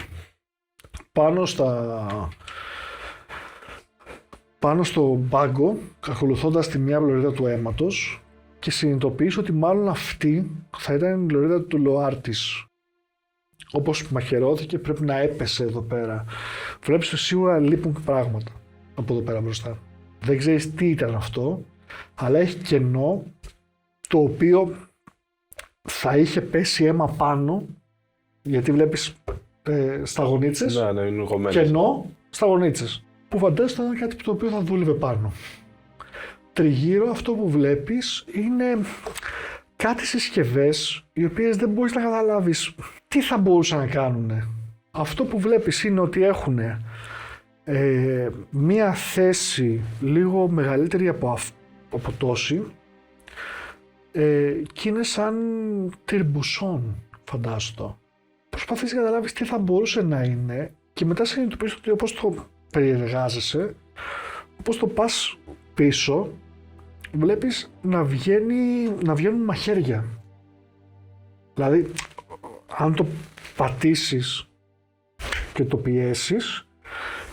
S1: πάνω στο μπάγκο, ακολουθώντας τη μία λωρίδα του αίματος, και συνειδητοποιείς ότι μάλλον αυτή θα ήταν η λωρίδα του Λοάρτης. Όπως μαχαιρώθηκε, πρέπει να έπεσε εδώ πέρα. Βλέπεις ότι σίγουρα λείπουν πράγματα από εδώ πέρα μπροστά. Δεν ξέρεις τι ήταν αυτό, αλλά έχει κενό, το οποίο θα είχε πέσει αίμα πάνω, γιατί βλέπεις σταγονίτσες.
S3: Ναι, είναι κομμένες.
S1: Κενό σταγονίτσες. Που φαντάζεσαι ήταν κάτι το οποίο θα δούλευε πάνω. Τριγύρω αυτό που βλέπεις είναι κάτι συσκευές οι οποίες δεν μπορείς να καταλάβεις τι θα μπορούσαν να κάνουν. Αυτό που βλέπεις είναι ότι έχουν μία θέση λίγο μεγαλύτερη από τόση και είναι σαν τυρμπουσόν, φαντάζομαι. Προσπαθείς να καταλάβεις τι θα μπορούσε να είναι και μετά συνειδητοποιείς ότι όπως το περιεργάζεσαι, όπως το πας πίσω, βλέπεις να βγαίνουν μαχαίρια. Δηλαδή, αν το πατήσεις και το πιέσεις,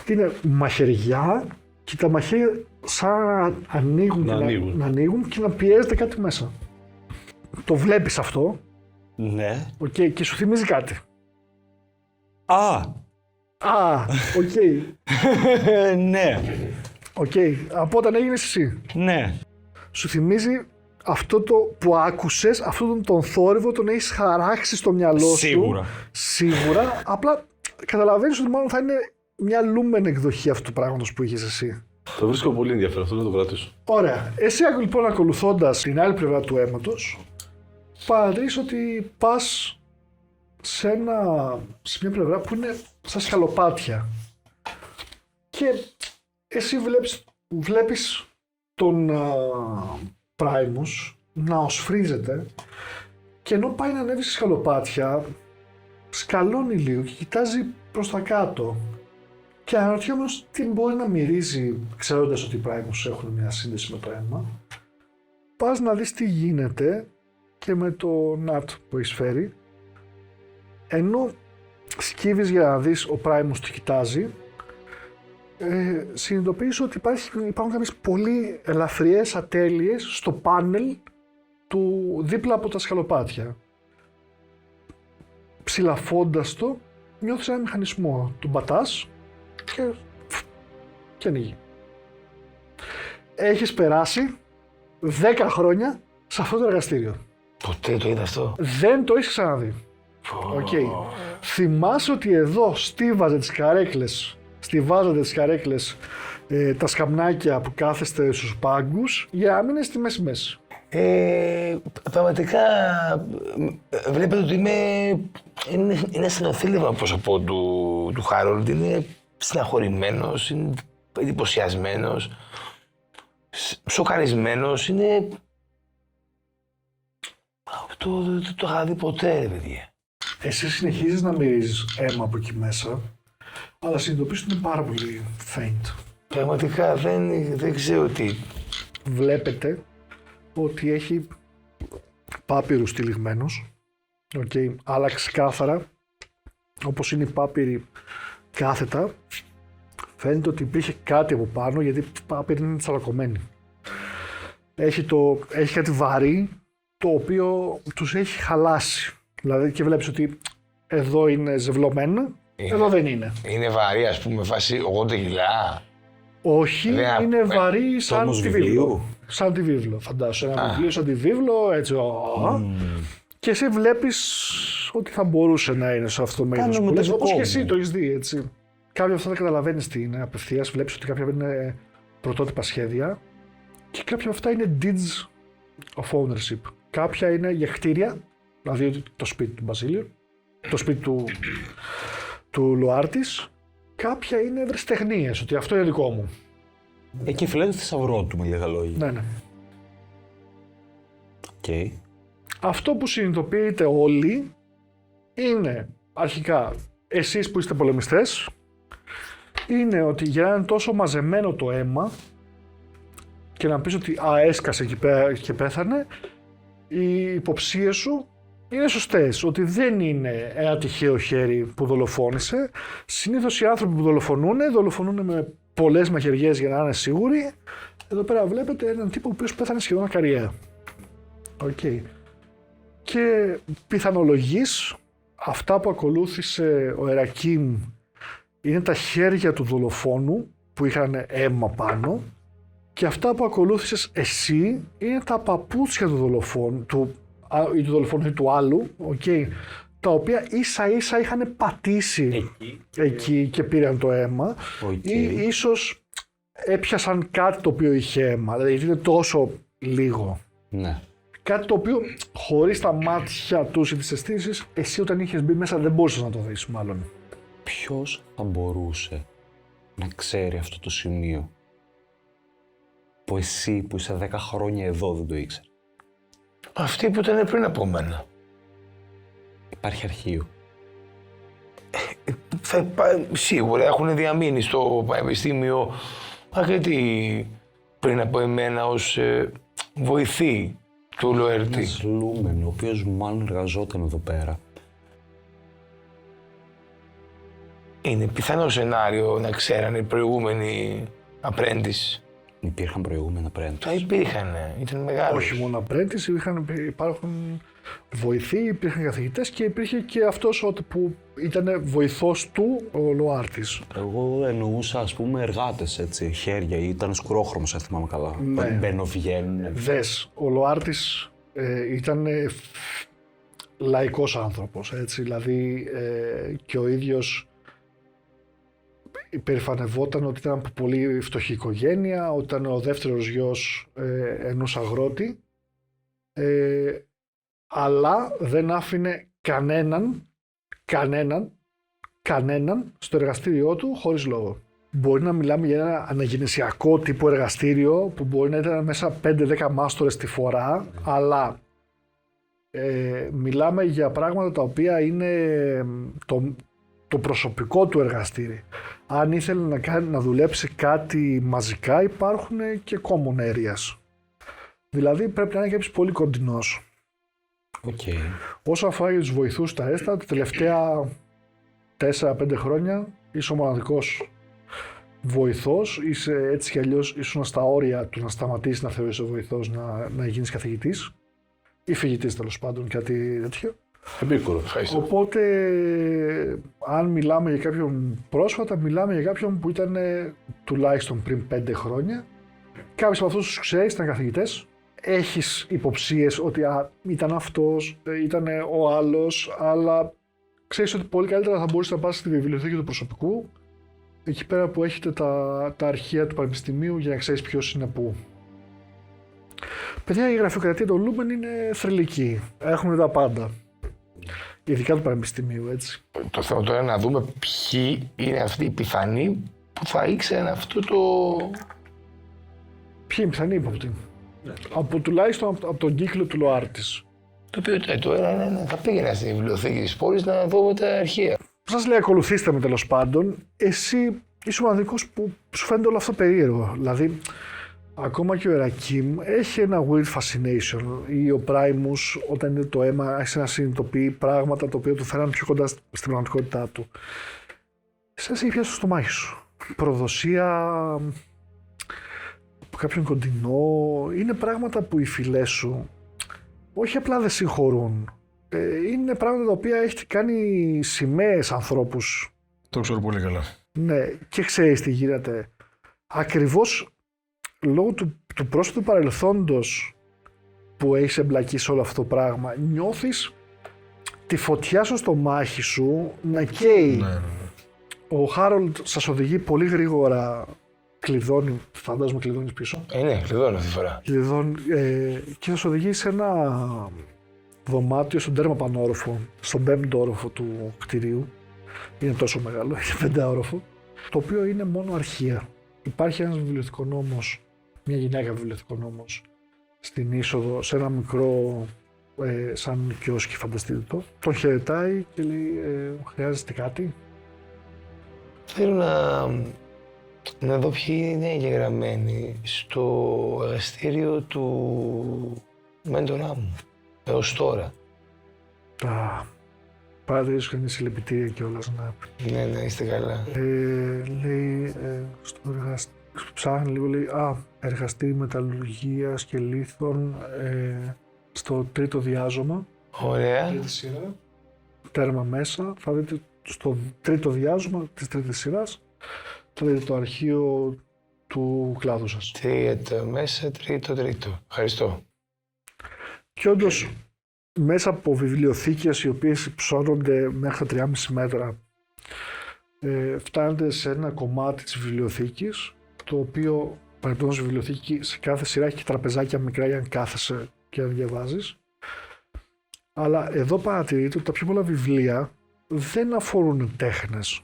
S1: είναι μαχαιριά και τα μαχαίρια σαν να ανοίγουν και να πιέζεται κάτι μέσα. Το βλέπεις αυτό.
S5: Ναι.
S1: Okay, και σου θυμίζει κάτι. Οκ.
S5: Ναι.
S1: Οκ. Από όταν έγινες εσύ.
S5: Ναι.
S1: Σου θυμίζει αυτό το που άκουσες, αυτόν τον θόρυβο τον έχεις χαράξει στο μυαλό σου. Σίγουρα. Απλά καταλαβαίνεις ότι μάλλον θα είναι μια λούμεν εκδοχή αυτού του πράγματος που είχες εσύ.
S3: Το βρίσκω πολύ ενδιαφέρον, αυτό να το κρατήσω.
S1: Ωραία. Εσύ λοιπόν ακολουθώντας την άλλη πλευρά του αίματος, παρατηρείς ότι πας σε μια πλευρά που είναι σαν σκαλοπάτια. Και εσύ βλέπεις τον Primus να οσφρίζεται και ενώ πάει να ανέβει σε σκαλοπάτια, σκαλώνει λίγο και κοιτάζει προς τα κάτω. Και αναρωτιόμουν τι μπορεί να μυρίζει, ξέροντας ότι οι Primus έχουν μια σύνδεση με το αίμα. Πας να δεις τι γίνεται και με το Nat που έχεις φέρει. Ενώ σκύβεις για να δεις ο Primus τι κοιτάζει, συνειδητοποιείς ότι υπάρχουν κάποιες πολύ ελαφριές ατέλειες στο πάνελ του δίπλα από τα σκαλοπάτια. Ψηλαφώντας το, νιώθεις ένα μηχανισμό. Του πατάς και ανοίγει. Έχεις περάσει 10 χρόνια σε αυτό το εργαστήριο.
S4: Ποτέ το είδα αυτό.
S1: Δεν το έχεις ξαναδεί. Okay. Θυμάσαι ότι εδώ στίβαζε τις καρέκλες τα σκαμνάκια που κάθεστε στους πάγκους για να μην είναι στη μέση.
S4: Πραγματικά βλέπετε ότι είναι συνοθήλευμα πρόσωπο του Χάρολντ. Είναι στεναχωρημένος, είναι εντυπωσιασμένος, σοκαρισμένος. Είναι... Αυτό δεν το είχα δει ποτέ, ρε παιδιά.
S1: Εσύ συνεχίζεις να μυρίζεις αίμα από εκεί μέσα, αλλά συνειδητοποιείς ότι είναι πάρα πολύ faint.
S4: Πραγματικά δεν ξέρω τι.
S1: Βλέπετε ότι έχει πάπυρους τυλιγμένους. Okay. Άλλαξε κάθαρα, όπως είναι οι πάπυροι κάθετα. Φαίνεται ότι υπήρχε κάτι από πάνω, γιατί οι πάπυροι είναι τσαλακωμένοι. Έχει κάτι βαρύ, το οποίο τους έχει χαλάσει. Δηλαδή και βλέπεις ότι εδώ είναι ζευλωμένα, εδώ δεν είναι.
S4: Είναι βαρύ, ας πούμε, βάσει 80 κιλά.
S1: Όχι, είναι βαρύ σαν τη βίβλο. Σαν τη βίβλο, φαντάσου. Ένα βιβλίο σαν τη βίβλο, έτσι. Και εσύ βλέπεις ότι θα μπορούσε να είναι σε αυτό το μέγεθος που λες, όπως και εσύ το έχεις δει, έτσι. Κάποια αυτά δεν καταλαβαίνεις τι είναι απευθείας, βλέπεις ότι κάποια είναι πρωτότυπα σχέδια και κάποια αυτά είναι deeds of ownership. Κάποια είναι για κτίρια, δηλαδή το σπίτι του Μπαζίλιου, το σπίτι του Λουάρτης. Κάποια είναι ευρεσιτεχνίες, ότι αυτό είναι δικό μου.
S5: Εκεί φυλάει το θησαυρό του, με λίγα λόγια.
S1: Ναι.
S5: Okay.
S1: Αυτό που συνειδητοποιείτε όλοι είναι αρχικά εσείς που είστε πολεμιστές, είναι ότι για να είναι τόσο μαζεμένο το αίμα και να πεις ότι έσκασε και πέθανε, οι υποψίες σου είναι σωστές, ότι δεν είναι ένα τυχαίο χέρι που δολοφόνησε. Συνήθως οι άνθρωποι που δολοφονούν με πολλές μαχαιριές για να είναι σίγουροι. Εδώ πέρα βλέπετε έναν τύπο ο οποίος πέθανε σχεδόν ακαριέα. Okay. Και πιθανολογείς αυτά που ακολούθησε ο Ερακίμ είναι τα χέρια του δολοφόνου που είχαν αίμα πάνω, και αυτά που ακολούθησες εσύ είναι τα παπούτσια του δολοφόνου ή του δολοφόνου ή του άλλου, okay, τα οποία ίσα-ίσα είχαν πατήσει εκεί και πήραν το αίμα ή ίσως έπιασαν κάτι το οποίο είχε αίμα, δηλαδή είναι τόσο λίγο.
S5: Ναι.
S1: Κάτι το οποίο χωρίς τα μάτια τους ή τις αισθήσεις, εσύ όταν είχες μπει μέσα δεν μπορούσες να το δεις μάλλον.
S5: Ποιος θα μπορούσε να ξέρει αυτό το σημείο που εσύ που είσαι 10 χρόνια εδώ δεν το ήξερε?
S4: Αυτοί που ήταν πριν από μένα.
S5: Υπάρχει αρχείο.
S4: Σίγουρα έχουν διαμείνει στο πανεπιστήμιο αρκετοί πριν από εμένα ως βοηθή του Λοέρτη.
S5: Ένας Λούμεν, ο οποίος μάλλον εργαζόταν εδώ πέρα.
S4: Είναι πιθανό σενάριο να ξέρανε οι προηγούμενοι apprentice.
S5: Υπήρχαν προηγούμενα
S4: Τα
S5: apprentice.
S4: υπήρχαν, ήταν μεγάλο.
S1: Όχι μόνο apprentice, υπάρχουν βοηθοί, υπήρχαν καθηγητές και υπήρχε και αυτός που ήταν βοηθός του, ο Λοάρτης.
S5: Εγώ εννοούσα, ας πούμε, εργάτες, έτσι, χέρια, ήταν σκουρόχρωμος, αν θυμάμαι καλά.
S1: Ναι.
S5: Μπαίνω-βγαίνουν.
S1: Δες, ο Λοάρτης ήταν λαϊκός άνθρωπος, έτσι, δηλαδή και ο ίδιος υπερηφανευόταν ότι ήταν από πολύ φτωχή οικογένεια, ότι ήταν ο δεύτερος γιος ενός αγρότη, αλλά δεν άφηνε κανέναν στο εργαστήριό του χωρίς λόγο. Μπορεί να μιλάμε για ένα αναγεννησιακό τύπο εργαστήριο που μπορεί να ήταν μέσα 5-10 μάστορες τη φορά, αλλά μιλάμε για πράγματα τα οποία είναι το προσωπικό του εργαστήρι. Αν ήθελε να δουλέψει κάτι μαζικά, υπάρχουν και common areas. Δηλαδή πρέπει να είναι κάποιος πολύ κοντινός.
S5: Okay.
S1: Όσο αφορά για τους βοηθούς τα έστα, τα τελευταία 4-5 χρόνια είσαι ο μοναδικός βοηθός, είσαι έτσι κι αλλιώς ήσουν στα όρια του να σταματήσεις να θεωρείς βοηθός, να γίνεις καθηγητής ή φοιτητής τέλος πάντων, κάτι τέτοιο.
S3: Επίκουρο.
S1: Οπότε, αν μιλάμε για κάποιον πρόσφατα, μιλάμε για κάποιον που ήταν τουλάχιστον πριν 5 χρόνια. Κάποιοι από αυτούς τους ξέρεις, ήταν καθηγητές. Έχεις υποψίες ότι ήταν αυτός, ήταν ο άλλος, αλλά ξέρεις ότι πολύ καλύτερα θα μπορείς να πας στη βιβλιοθήκη του προσωπικού, εκεί πέρα που έχετε τα αρχεία του πανεπιστημίου, για να ξέρεις ποιος είναι πού. Παιδιά, η γραφειοκρατία των Λούμεν είναι θρυλική. Έχουμε τα πάντα. Ειδικά του πανεπιστημίου, έτσι.
S4: Το θέμα τώρα είναι να δούμε ποιοι είναι αυτοί οι πιθανοί που θα ήξεραν αυτό το...
S1: Ποιοι είναι πιθανοί ύποπτοι. Τουλάχιστον από τον κύκλο του Λοάρτης.
S4: Το οποίο τώρα θα πήγαινα στη βιβλιοθήκη της πόλης να δω τα αρχεία.
S1: Σας λέει, ακολουθήστε με τέλος πάντων. Εσύ είσαι ο μοναδικός που σου φαίνεται όλο αυτό περίεργο. Δηλαδή, ακόμα και ο Ερακίμ έχει ένα weird fascination, ή ο Primus όταν είναι το αίμα άρχισε να συνειδητοποιεί πράγματα τα οποία του φέραν πιο κοντά στην πραγματικότητά του. Εσάς έχει πιάσει στο στομάχι σου. Προδοσία, κάποιον κοντινό, είναι πράγματα που οι φυλές σου όχι απλά δεν συγχωρούν. Είναι πράγματα τα οποία έχει κάνει σημαίες ανθρώπους.
S2: Το ξέρω πολύ καλά.
S1: Ναι, και ξέρεις τι γίνεται. Ακριβώς λόγω του πρόσφατου παρελθόντος που έχεις εμπλακεί σε όλο αυτό το πράγμα, νιώθεις τη φωτιά στο στομάχι σου να καίει.
S2: Ναι.
S1: Ο Χάρολντ σας οδηγεί πολύ γρήγορα, κλειδώνει, φαντάζομαι κλειδώνεις πίσω.
S4: Ναι, κλειδώνω αυτή τη φορά.
S1: Και σας οδηγεί σε ένα δωμάτιο στον τέρμα πανόροφο, στον 5ο όροφο του κτηρίου. Είναι τόσο μεγάλο, είναι 5όροφο, το οποίο είναι μόνο αρχεία. Υπάρχει ένας βιβλιοθηκονόμος, μια γυναίκα βιβλιοθηκονόμος, στην είσοδο, σε ένα μικρό, σαν κιόσκι, φανταστείτε το. Τον χαιρετάει και λέει, χρειάζεστε κάτι?
S4: Θέλω να δω ποιοι είναι εγγεγραμμένοι στο εργαστήριο του μέντορά μου, έως τώρα.
S1: Παρατηρήσω και είναι συλληπιτήρια κιόλας.
S4: Ναι, είστε καλά.
S1: Λέει, στο εργαστήριο, ψάχνει λίγο, λέει, εργαστήριο μεταλλουργίας και λίθων, στο 3ο διάζωμα.
S4: Ωραία.
S1: Τρίτη σειρά. Τέρμα μέσα, θα δείτε στο 3ο διάζωμα της 3ης σειράς, θα δείτε το αρχείο του κλάδου σας.
S4: 3ο μέσα, 3ο. Ευχαριστώ.
S1: Και όντως μέσα από βιβλιοθήκες οι οποίες υψώνονται μέχρι τα 3,5 μέτρα φτάνετε σε ένα κομμάτι της βιβλιοθήκης, το οποίο παρεπτόντως η βιβλιοθήκη σε κάθε σειρά έχει και τραπεζάκια μικρά για να κάθεσαι και να διαβάζεις. Αλλά εδώ παρατηρείτε ότι τα πιο πολλά βιβλία δεν αφορούν τέχνες.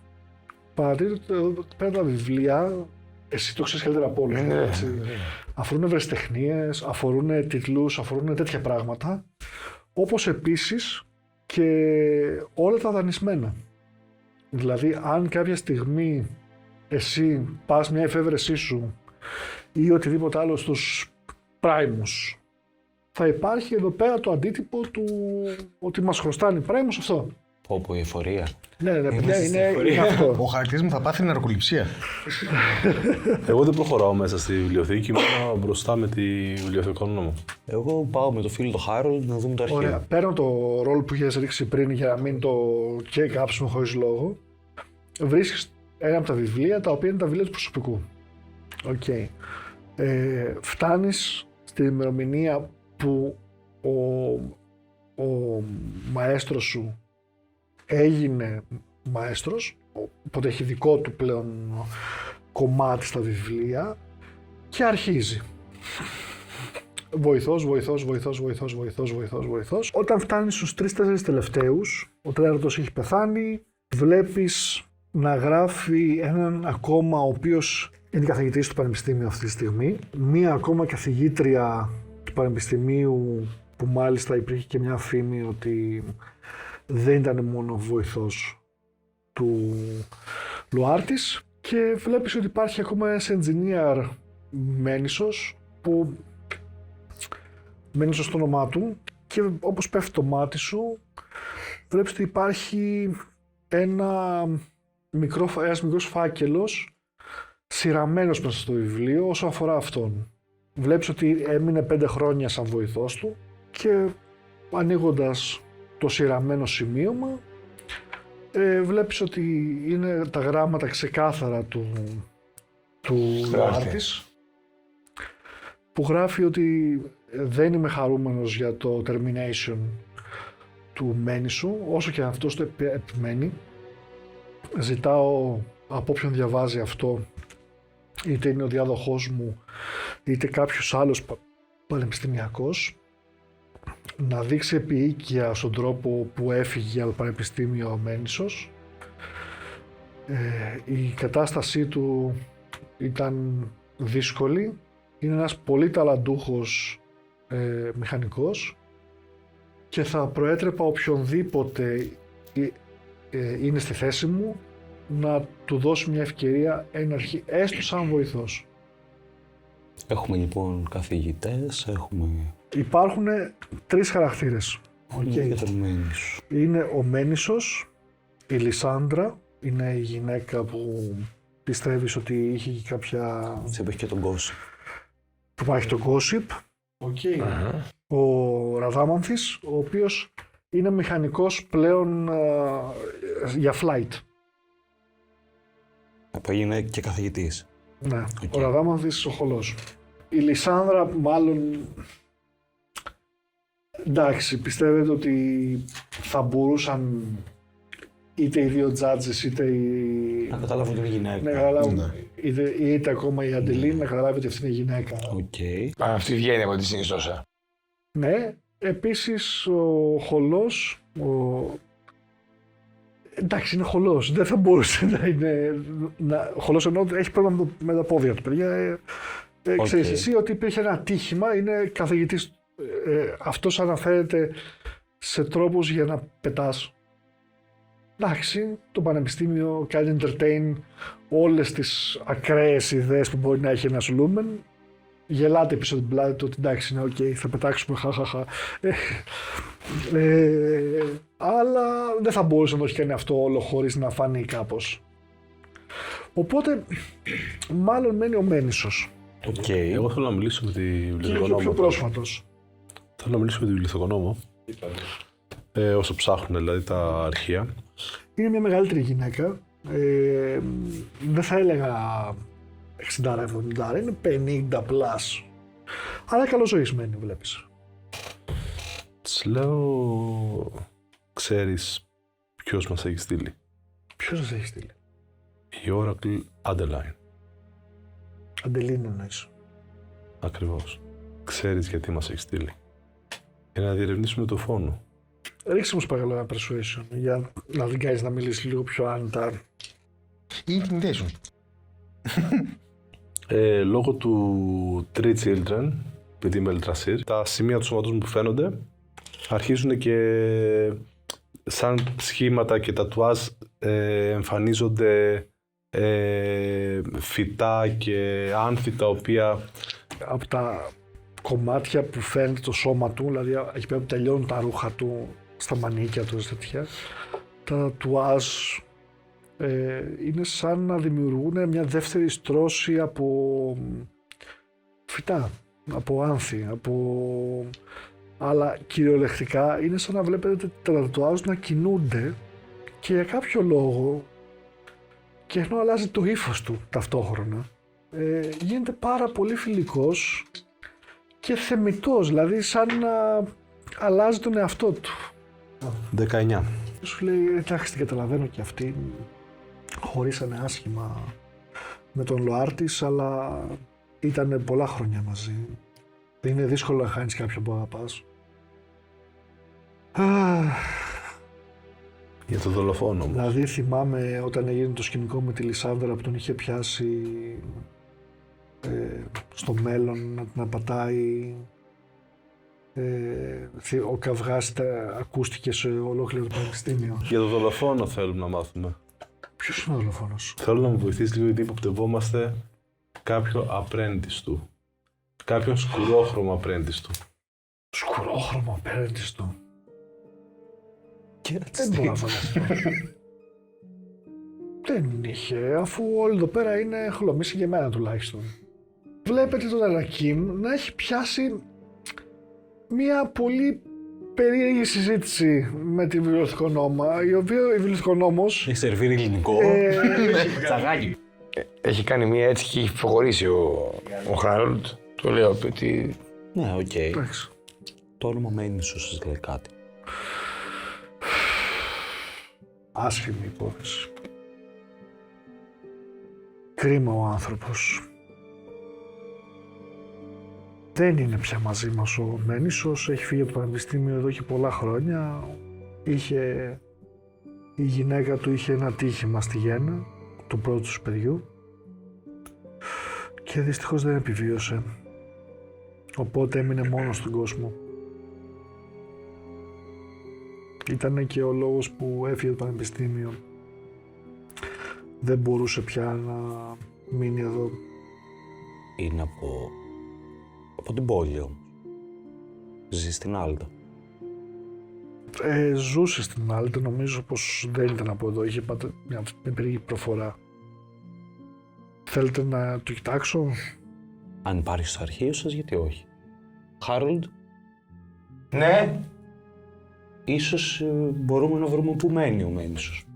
S1: Παρατηρείτε ότι πέρα τα βιβλία, εσύ το ξέρεις καλύτερα από όλους, αφορούν ευρεσιτεχνίες, αφορούν τίτλους, αφορούν τέτοια πράγματα, όπως επίσης και όλα τα δανεισμένα. Δηλαδή, αν κάποια στιγμή εσύ πας μια εφεύρεσή σου ή οτιδήποτε άλλο στους πράιμους, θα υπάρχει εδώ πέρα το αντίτυπο του ότι μας χρωστάνε οι πράιμους αυτό.
S5: Όπου η εφορία.
S1: Ναι, παιδιά, είναι αυτό.
S2: Ο χαρακτήρας μου θα πάθει ναρκοληψία.
S3: Εγώ δεν προχωράω μέσα στη βιβλιοθήκη, μόνο μπροστά με τη βιβλιοθηκόνομο.
S5: Εγώ πάω με το φίλο το Harold να δούμε το αρχείο.
S1: Ωραία, παίρνω το ρόλο που είχες ρίξει πριν για να μην το και κάψουμε χωρίς λόγο. Βρίσκεις ένα από τα βιβλία, τα οποία είναι τα βιβλία του προσωπικού. Okay. Φτάνεις στην ημερομηνία που ο μαέστρος σου έγινε μαέστρος, οπότε έχει δικό του πλέον κομμάτι στα βιβλία και αρχίζει. Βοηθός. Όταν φτάνεις στους 3-4 τελευταίους, ο τέταρτος έχει πεθάνει, βλέπεις να γράφει έναν ακόμα, ο οποίος είναι καθηγητής του Πανεπιστήμιου αυτή τη στιγμή, μία ακόμα καθηγήτρια του Πανεπιστημίου που μάλιστα υπήρχε και μια φήμη ότι δεν ήταν μόνο βοηθός του Λουάρτης, και βλέπεις ότι υπάρχει ακόμα ένας engineer Μένισσος που Μένισσος στο όνομά του, και όπως πέφτει το μάτι σου βλέπεις ότι υπάρχει ένας μικρός φάκελος σειραμένος μέσα στο βιβλίο όσο αφορά αυτόν. Βλέπεις ότι έμεινε 5 χρόνια σαν βοηθός του και ανοίγοντας το σειραμένο σημείωμα βλέπεις ότι είναι τα γράμματα ξεκάθαρα του Λουάρτης, που γράφει ότι δεν είμαι χαρούμενος για το termination του Μένισσου, όσο και αυτός το επιμένει. Ζητάω από όποιον διαβάζει αυτό, είτε είναι ο διάδοχός μου είτε κάποιος άλλος πανεπιστημιακός, να δείξει επίοικια στον τρόπο που έφυγε από το πανεπιστήμιο ο Μένισσος. Η κατάστασή του ήταν δύσκολη. Είναι ένας πολύ ταλαντούχος μηχανικός και θα προέτρεπα οποιονδήποτε είναι στη θέση μου να του δώσει μια ευκαιρία εν αρχή, έστω σαν βοηθός.
S5: Έχουμε λοιπόν καθηγητές, έχουμε...
S1: Υπάρχουν 3 χαρακτήρες. Είναι ο Μένισσος, η Λισάνδρα, είναι η γυναίκα που πιστεύεις ότι είχε και κάποια...
S5: Έχει και τον Gossip.
S1: Που υπάρχει τον Gossip. Ο Ραδάμανθης, ο οποίος είναι μηχανικός πλέον για flight.
S5: Από έγινε και καθηγητής.
S1: Ναι, ο Ραδάμανθης ο χολός. Η Λισάνδρα μάλλον... Εντάξει, πιστεύετε ότι θα μπορούσαν είτε οι 2 judges είτε οι...
S5: Να καταλάβουν ότι είναι γυναίκα.
S1: Να καταλάβουν, είτε ακόμα η Αντελίν να καταλάβει ότι αυτή είναι γυναίκα.
S4: Αυτή βγαίνει από τη συνιστόσα.
S1: Ναι, επίσης ο χολός, εντάξει είναι χολός, δεν θα μπορούσε να είναι... Χολός εννοώ έχει πρόβλημα με τα πόδια του, παιδιά. Ξέρεις εσύ ότι υπήρχε ένα ατύχημα, είναι καθηγητής. Αυτός αναφέρεται σε τρόπους για να πετάς. Εντάξει, το πανεπιστήμιο κάνει entertain όλες τις ακραίες ιδέες που μπορεί να έχει ένας Λούμεν. Γελάτε πίσω την πλάτη του ότι εντάξει είναι ok, θα πετάξουμε χαχαχα. Αλλά δεν θα μπορούσε να το έχει κάνει αυτό όλο χωρίς να φανεί κάπως. Οπότε μάλλον μένει ο Μένισσος.
S3: Εγώ θέλω να μιλήσω με τη βιβλιοθηκονόμο.
S1: Και πιο πρόσφατος.
S3: Θέλω να μιλήσω με τη βιβλιοθηκονόμο. Όσο ψάχνουν δηλαδή τα αρχεία.
S1: Είναι μια μεγαλύτερη γυναίκα. Δεν θα έλεγα 60-70, είναι 50+. Αλλά καλοζωισμένη βλέπεις.
S3: Της λέω, ξέρεις ποιος μας έχει στείλει.
S1: Ποιος σας έχει στείλει?
S3: Η Oracle Adeline.
S1: Αντελίνη εννοείς.
S3: Ακριβώς. Ξέρεις γιατί μας έχει στείλει. Για να διερευνήσουμε το φόνο.
S1: Ρίξε μου παρακαλώ ένα persuasion για να την κάνεις να μιλήσει λίγο πιο άνετα.
S2: Ή intimidation.
S3: Λόγω του Three Children, με τη Meltrasir, τα σημεία του σώματος μου που φαίνονται αρχίζουν και σαν σχήματα και τατουάζ εμφανίζονται φυτά και άνθη τα οποία
S1: Από τα κομμάτια που φαίνεται το σώμα του, δηλαδή εκεί πέρα που τελειώνουν τα ρούχα του, στα μανίκια του, τέτοια, τα τατουάζ είναι σαν να δημιουργούν μια δεύτερη στρώση από φυτά, από άνθη, αλλά κυριολεκτικά είναι σαν να βλέπετε τα τατουάζ να κινούνται και για κάποιο λόγο, και ενώ αλλάζει το ύφος του ταυτόχρονα, γίνεται πάρα πολύ φιλικός και θεμιτός, δηλαδή σαν να αλλάζει τον εαυτό του.
S3: 19.
S1: Σου λέει, εντάξει, την καταλαβαίνω και αυτή, χωρίσανε άσχημα με τον ΛΟΑΡ της, αλλά ήταν πολλά χρόνια μαζί. Είναι δύσκολο να χάνεις κάποιον που αγαπάς.
S3: Για το δολοφόνο μου.
S1: Δηλαδή θυμάμαι όταν έγινε το σκηνικό με τη Λισάνδρα που τον είχε πιάσει στο μέλλον να την απατάει. Ο καυγάς ακούστηκε σε ολόκληρο το πανεπιστήμιο.
S3: Για το δολοφόνο θέλουμε να μάθουμε.
S1: Ποιος είναι ο δολοφόνος?
S3: Θέλω να μου βοηθήσει λίγο, γιατί υποπτευόμαστε κάποιο apprentice του. Κάποιον σκουρόχρωμο apprentice του.
S1: Σκουρόχρωμο apprentice του.
S5: Και
S1: Δεν μπορώ να φανταστώ. Δεν είχε, αφού όλοι εδώ πέρα είναι χλωμίσει για μένα τουλάχιστον. Βλέπετε τον Αρακίμ να έχει πιάσει μια πολύ περίεργη συζήτηση με τη βιβλιοθηκονόμα, η οποία η βιβλιοθηκονόμος...
S5: έχει σερβίρει ελληνικό. Τσαγάκι.
S4: Έχει κάνει μία έτσι και έχει προχωρήσει ο Χάρολντ. Το λέω ότι...
S5: Ναι, οκ.
S1: Εντάξει.
S5: Το όνομα μένει ίσως σας λέει κάτι.
S1: Άσχημη υπόθεση. Κρίμα ο άνθρωπος. Δεν είναι πια μαζί μας ο Μένισσος, έχει φύγει από το πανεπιστήμιο εδώ και πολλά χρόνια. Η γυναίκα του είχε ένα τύχημα στη γέννα του πρώτου του παιδιού και δυστυχώς δεν επιβίωσε. Οπότε έμεινε μόνος στον κόσμο. Ήταν και ο λόγος που έφυγε το πανεπιστήμιο. Δεν μπορούσε πια να μείνει εδώ.
S5: Είναι από την πόλη όμως. Ζει στην Άλτα.
S1: Ζούσε στην Άλτα, νομίζω πως δεν ήταν από εδώ, είχε πάτε μια περίεργη προφορά. Θέλετε να το κοιτάξω?
S5: Αν υπάρχει στο αρχείο σας, γιατί όχι. Χάρολντ,
S4: Ναι.
S5: ίσως μπορούμε να βρούμε πού μένει ο Μένισσος.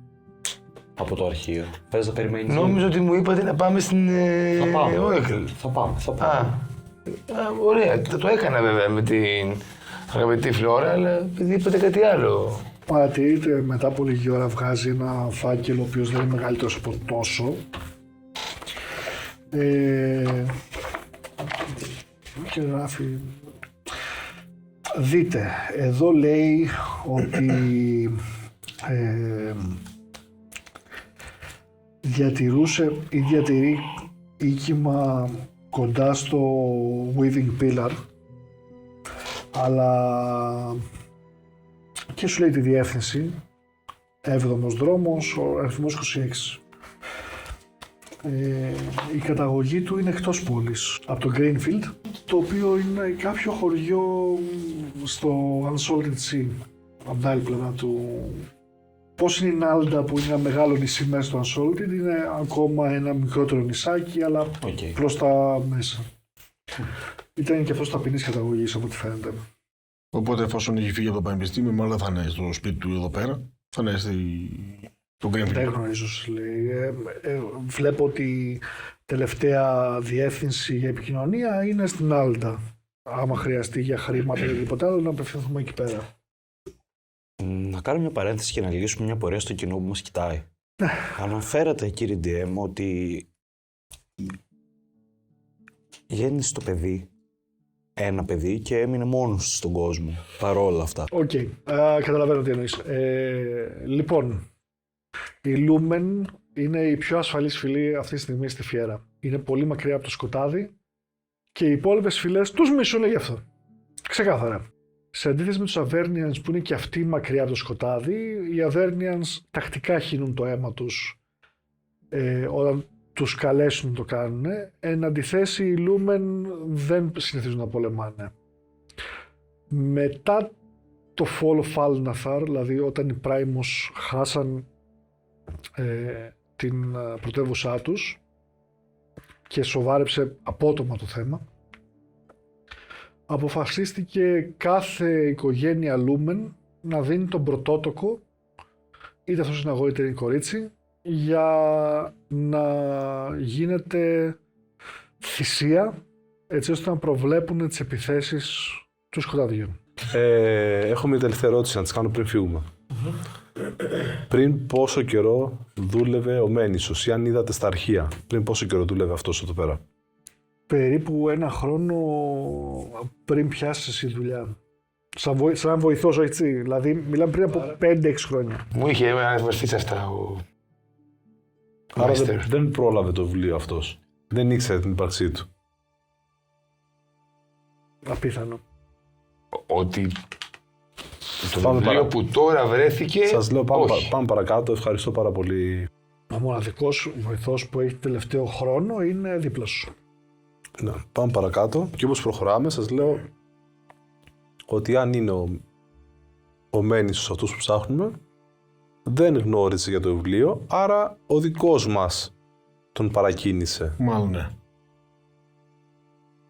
S5: Από το αρχείο. Θες να περιμένεις?
S4: Νόμιζα ότι μου είπατε να πάμε στην
S5: Θα πάμε.
S4: Oracle.
S5: Θα πάμε.
S4: Ωραία. Το έκανα βέβαια με την αγαπητή Φλόρα, αλλά επειδή είπατε κάτι άλλο.
S1: Παρατηρείτε μετά από λίγη ώρα βγάζει ένα φάκελο ο οποίος δεν είναι μεγαλύτερος από τόσο. Και γράφει... Δείτε, εδώ λέει ότι διατηρούσε ή διατηρεί οίκημα κοντά στο Weaving Pillar, αλλά και σου λέει τη διεύθυνση, 7ος δρόμος, ο αριθμός 26. Η καταγωγή του είναι εκτός πόλης, από το Greenfield, το οποίο είναι κάποιο χωριό στο Unsalted Sea, από την άλλη πλευρά του. Πώς είναι η Νάλντα που είναι ένα μεγάλο νησί μέσα στο Unsalted, είναι ακόμα ένα μικρότερο νησάκι, αλλά προς τα μέσα. Ήταν και αυτός ταπεινής καταγωγής, από ό,τι φαίνεται.
S2: Οπότε, εφόσον έχει φύγει από το πανεπιστήμιο, μάλλον θα είναι στο σπίτι του εδώ πέρα. Θα είναι στο Greenfield.
S1: Δεν γνωρίζω, σας λέει. Βλέπω ότι η τελευταία διεύθυνση για επικοινωνία είναι στην Άλντα. άμα χρειαστεί για χρήματα ή οτιδήποτε άλλο, να απευθυνθούμε εκεί πέρα.
S5: Να κάνω μια παρένθεση και να λύσουμε μια πορεία στο κοινό που μας κοιτάει. Αναφέρατε, κύριε DM, ότι γέννησε το παιδί, ένα παιδί και έμεινε μόνος στον κόσμο, παρόλα αυτά.
S1: Οκ, καταλαβαίνω τι εννοείς. Λοιπόν, η Lumen είναι η πιο ασφαλής φυλή αυτή τη στιγμή στη Φιέρα. Είναι πολύ μακριά από το σκοτάδι και οι υπόλοιπες φυλές τους μισούν γι' αυτό. Ξεκάθαρα. Σε αντίθεση με τους Avernians που είναι και αυτοί μακριά από το σκοτάδι, οι Avernians τακτικά χύνουν το αίμα τους όταν τους καλέσουν να το κάνουν. Εν αντιθέσει, οι Lumen δεν συνηθίζουν να πολεμάνε. Μετά το Fall of Alnathar, δηλαδή όταν οι Primus χάσαν την πρωτεύουσά τους και σοβάρεψε απότομα το θέμα, αποφασίστηκε κάθε οικογένεια Lumen να δίνει τον πρωτότοκο, είτε αυτός είναι αγόρι είτε είναι κορίτσι, για να γίνεται θυσία, έτσι ώστε να προβλέπουν τις επιθέσεις του σκοταδιού.
S3: Έχω μια τελευταία ερώτηση να τις κάνω πριν φύγουμε. Πριν πόσο καιρό δούλευε ο Μένισσος, ή αν είδατε στα αρχεία, πριν πόσο καιρό δούλευε αυτός εδώ πέρα?
S1: Περίπου 1 χρόνο πριν πιάσεις εσύ δουλειά. Σαν βοηθός, έτσι. Δηλαδή, μιλάμε πριν από 5-6 χρόνια.
S4: Μου είχε ένα μεσφίτσαστα ο
S3: Άρα
S4: Μάιστερ.
S3: δεν πρόλαβε το βιβλίο αυτός. Δεν ήξερε την ύπαρξή του.
S1: Απίθανο.
S4: Ότι το
S3: Πάμε
S4: βιβλίο
S3: παρά.
S4: που τώρα βρέθηκε.
S3: Σας λέω
S4: όχι.
S3: πάμε παρακάτω. Ευχαριστώ πάρα πολύ.
S1: Ο μοναδικός βοηθός που έχει τελευταίο χρόνο είναι δίπλα σου.
S3: Ναι, πάμε παρακάτω. Και όπως προχωράμε, σας λέω ότι αν είναι ο Μένισσος αυτός που ψάχνουμε, δεν γνώριζε για το βιβλίο, άρα ο δικός μας τον παρακίνησε.
S2: Μάλλον ναι.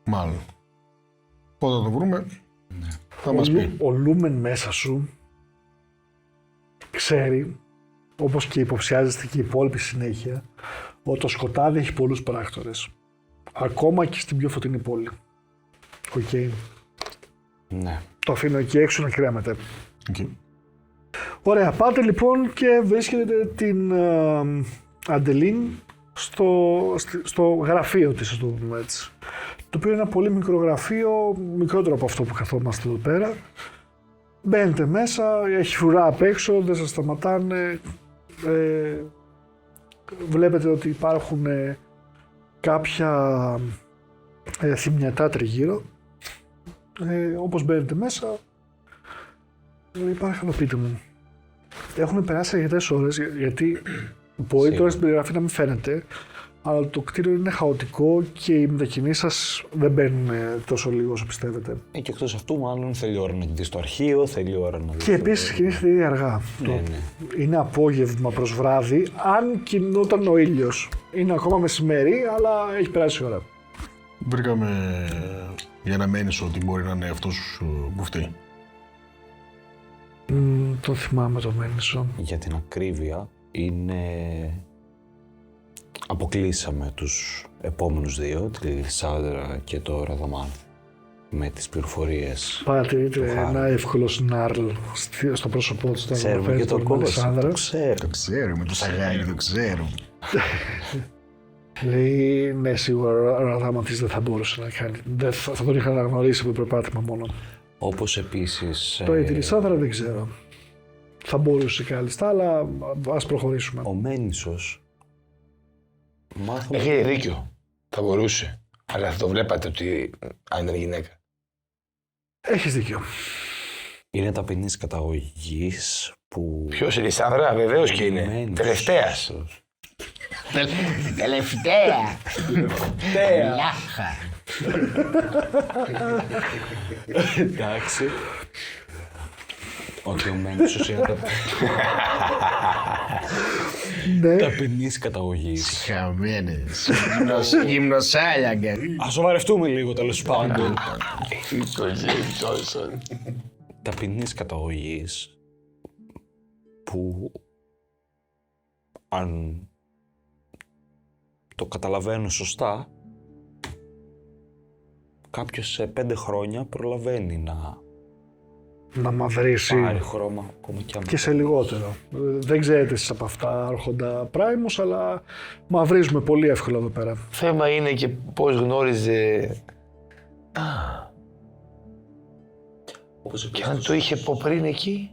S2: Μάλλον. Πότε θα το βρούμε, θα μας πει.
S1: Ο Lumen μέσα σου ξέρει, όπως και υποψιάζεστε και οι υπόλοιποι συνέχεια, ότι το σκοτάδι έχει πολλούς πράκτορες. Ακόμα και στην πιο φωτεινή πόλη. Οκ.
S5: Ναι.
S1: Το αφήνω εκεί έξω να κρέμεται.
S2: Okay.
S1: Ωραία, πάτε λοιπόν και βρίσκετε την Αντελίν στο γραφείο της, ας το πούμε έτσι. Το οποίο είναι ένα πολύ μικρό γραφείο, μικρότερο από αυτό που καθόμαστε εδώ πέρα. Μπαίνετε μέσα, έχει φρουρά απ' έξω, δεν σας σταματάνε. Βλέπετε ότι υπάρχουν κάποια θυμιατά τριγύρω. Όπως μπαίνετε μέσα, παρακαλώ πείτε μου. Έχουν περάσει αρκετές ώρες, γιατί μπορεί τώρα στην περιγραφή να μην φαίνεται, αλλά το κτίριο είναι χαοτικό και οι μετακινήσεις σας δεν μπαίνουν τόσο λίγο όσο πιστεύετε.
S5: Και εκτός αυτού, μάλλον θέλει ώρα να δει στο αρχείο, θέλει ώρα να δει.
S1: Και επίσης κινείστε ήδη αργά.
S5: Ναι.
S1: Είναι απόγευμα προς βράδυ, αν κινούταν ο ήλιος. Είναι ακόμα μεσημέρι, αλλά έχει περάσει η ώρα.
S2: Βρήκαμε για να μένεις ότι μπορεί να είναι αυτός που φταίει.
S1: Το θυμάμαι το Μένισσο.
S5: Για την ακρίβεια, αποκλείσαμε τους επόμενους δύο, τη Λισάνδρα και το Ραδαμάνθ, με τις πληροφορίες.
S1: Παρατηρείτε ένα εύκολο σνάρλ στο πρόσωπό του.
S5: Ξέρουμε και το κόμμα. Το ξέρω.
S2: Το ξέρω, με το σαγάκι το ξέρω.
S1: Λέει, ναι, σίγουρα ο Ραδάμανθης δεν θα μπορούσε να κάνει. Θα τον είχα αναγνωρίσει από το περπάτημα μόνο.
S5: Όπως επίσης...
S1: Τώρα τη Λισάνδρα δεν ξέρω. Θα μπορούσε κάλλιστα, αλλά ας προχωρήσουμε.
S5: Ο Μένισσος... Μάθαμε...
S4: Έχει δίκιο. Θα μπορούσε. Αλλά θα το βλέπατε ότι αν ήταν γυναίκα.
S1: Έχεις δίκιο.
S5: Είναι ταπεινής καταγωγής που...
S4: Ποιος είναι η Λισάνδρα, βεβαίως και είναι.
S5: Μένισσος.
S4: Τελευταίας.
S6: Τελευταία. Λάχα.
S5: Εντάξει. Ότι ο Μένισσος είναι
S1: Ναι,
S5: ταπεινής καταγωγής.
S2: Χαμένες. Γυμνοσάλιαγκα.
S5: Ας σοβαρευτούμε λίγο, τέλος πάντων.
S4: Το James Johnson.
S5: Ταπεινής καταγωγής που αν το καταλαβαίνω σωστά κάποιος σε 5 χρόνια προλαβαίνει
S1: Να μαυρίσει
S5: πάρει χρώμα ακόμα και αν...
S1: και σε λιγότερο. Δεν ξέρετε εσείς από αυτά άρχοντα Primus, αλλά μαυρίζουμε πολύ εύκολα εδώ πέρα.
S4: Θέμα είναι και πώς γνώριζε.
S5: Όπως
S4: Και αν το είχε πω πριν εκεί.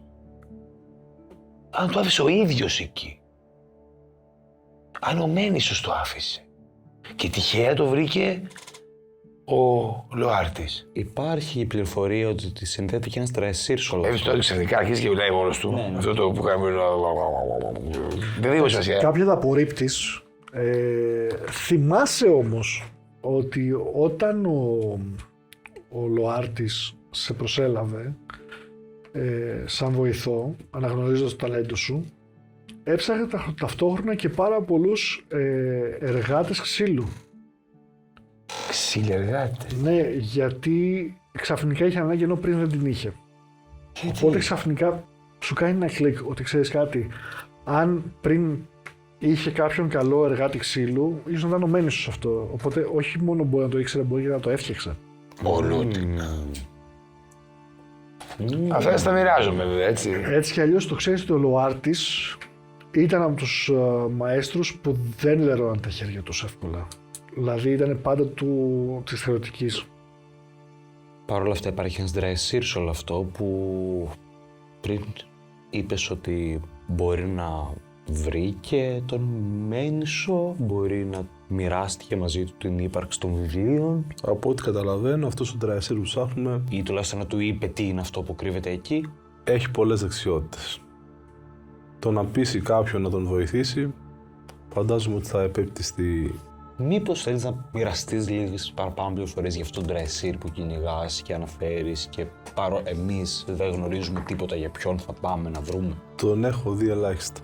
S4: Αν το άφησε ο ίδιος εκεί. Αν ο Μένισσος το άφησε. Και τυχαία το βρήκε ο Λοάρτης.
S5: Υπάρχει η πληροφορία ότι τη συνδέεται και ένας τρεσίρ σε όλα
S4: Έβησε
S5: αυτά.
S4: το ξαφνικά αρχίζει και μιλάει μόνος του.
S5: Ναι.
S4: Αυτό το που κάνουμε. Δεν δίνω σημασία.
S1: Κάποια τα απορρίπτεις. Θυμάσαι όμως ότι όταν ο Λοάρτης σε προσέλαβε σαν βοηθό, αναγνωρίζοντας το ταλέντο σου, έψαχνε ταυτόχρονα και πάρα πολλούς εργάτες ξύλου.
S4: Ξυλεργάτε.
S1: Ναι, γιατί ξαφνικά είχε ανάγκη ενώ πριν δεν την είχε. Οπότε ξαφνικά σου κάνει ένα κλικ ότι ξέρεις κάτι. Αν πριν είχε κάποιον καλό εργάτη ξύλου, ίσως να ήταν ο Μένισσος αυτό. Οπότε όχι μόνο μπορεί να το ήξερε, μπορεί και να το έφτιαξε.
S4: Ολότιμα. Αυτά τα μοιράζομαι βέβαια, έτσι.
S1: Έτσι κι αλλιώς το ξέρεις ότι ο Λοάρτης ήταν από τους μαέστρους που δεν λερώναν τα χέρια τους εύκολα. Δηλαδή ήταν πάντα της θεωρητικής.
S5: Παρ' όλα αυτά υπάρχει ένας τρεσίρ σε όλο αυτό που πριν είπες ότι μπορεί να βρει και τον Μένισσο, μπορεί να μοιράστηκε μαζί του την ύπαρξη των βιβλίων
S3: Από ό,τι καταλαβαίνω, αυτός ο Ντραεσίρ που ψάχνουμε
S5: ή τουλάχιστον να του είπε τι είναι αυτό που κρύβεται εκεί.
S3: έχει πολλές δεξιότητες. Το να πείσει κάποιον να τον βοηθήσει, φαντάζομαι ότι θα επέπτει στη...
S5: Μήπως θέλεις να μοιραστείς λίγες παραπάνω πληροφορίες για αυτόν τον Ντραεσίρ που κυνηγάς και αναφέρεις και εμείς δεν γνωρίζουμε τίποτα για ποιον θα πάμε να βρούμε.
S3: Τον έχω δει ελάχιστα.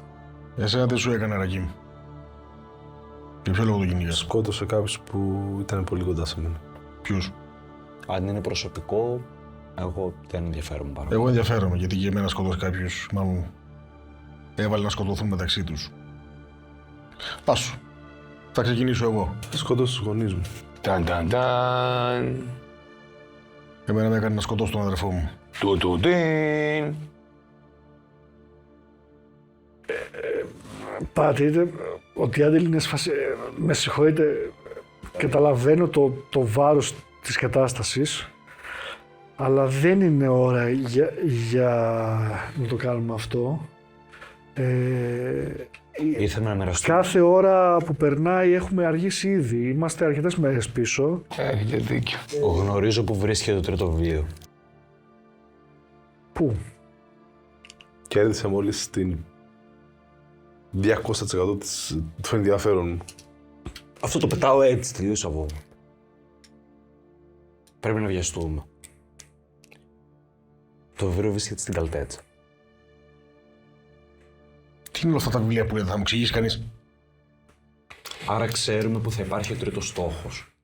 S2: Εσένα δεν σου έκανε ρακίμ. Για ποιο λόγο το κυνηγάς?
S3: Σκότωσε κάποιους που ήταν πολύ κοντά σε μένα.
S2: Ποιους?
S5: Αν είναι προσωπικό, εγώ δεν ενδιαφέρομαι πάρα πολύ.
S2: Εγώ ενδιαφέρομαι γιατί και εμένα σκοτώσει κάποιους, μάλλον έβαλε να σκοτωθούν μεταξύ τους. Πάσου. Θα ξεκινήσω εγώ.
S3: Σκότωσε τους γονείς μου.
S4: Ταν.
S2: Εμένα με έκανε να σκοτώσω τον αδερφό μου.
S4: Τουτουτίν.
S1: Παρατηρείτε ότι οι άντελοι είναι σφασί. Με συγχωρείτε, καταλαβαίνω το βάρος της κατάστασης, αλλά δεν είναι ώρα για να το κάνουμε αυτό.
S5: Ήθελα να μοιραστούμε.
S1: Κάθε ώρα που περνάει έχουμε αργήσει ήδη. Είμαστε αρκετές μέρες πίσω.
S4: Έχετε δίκιο.
S5: Γνωρίζω που βρίσκεται το τρίτο βιβλίο.
S1: Πού?
S3: Κέρδισε μόλις την 200% του ενδιαφέρον μου.
S5: Αυτό το πετάω έτσι, τελείως από. Πρέπει να βιαστούμε. Το βιβλίο βρίσκεται στην Καλτέτσα.
S2: Τι είναι όλα αυτά τα βιβλία που λέτε, θα μου εξηγήσει κανείς?
S5: Άρα ξέρουμε που θα υπάρχει ο τρίτος στόχος.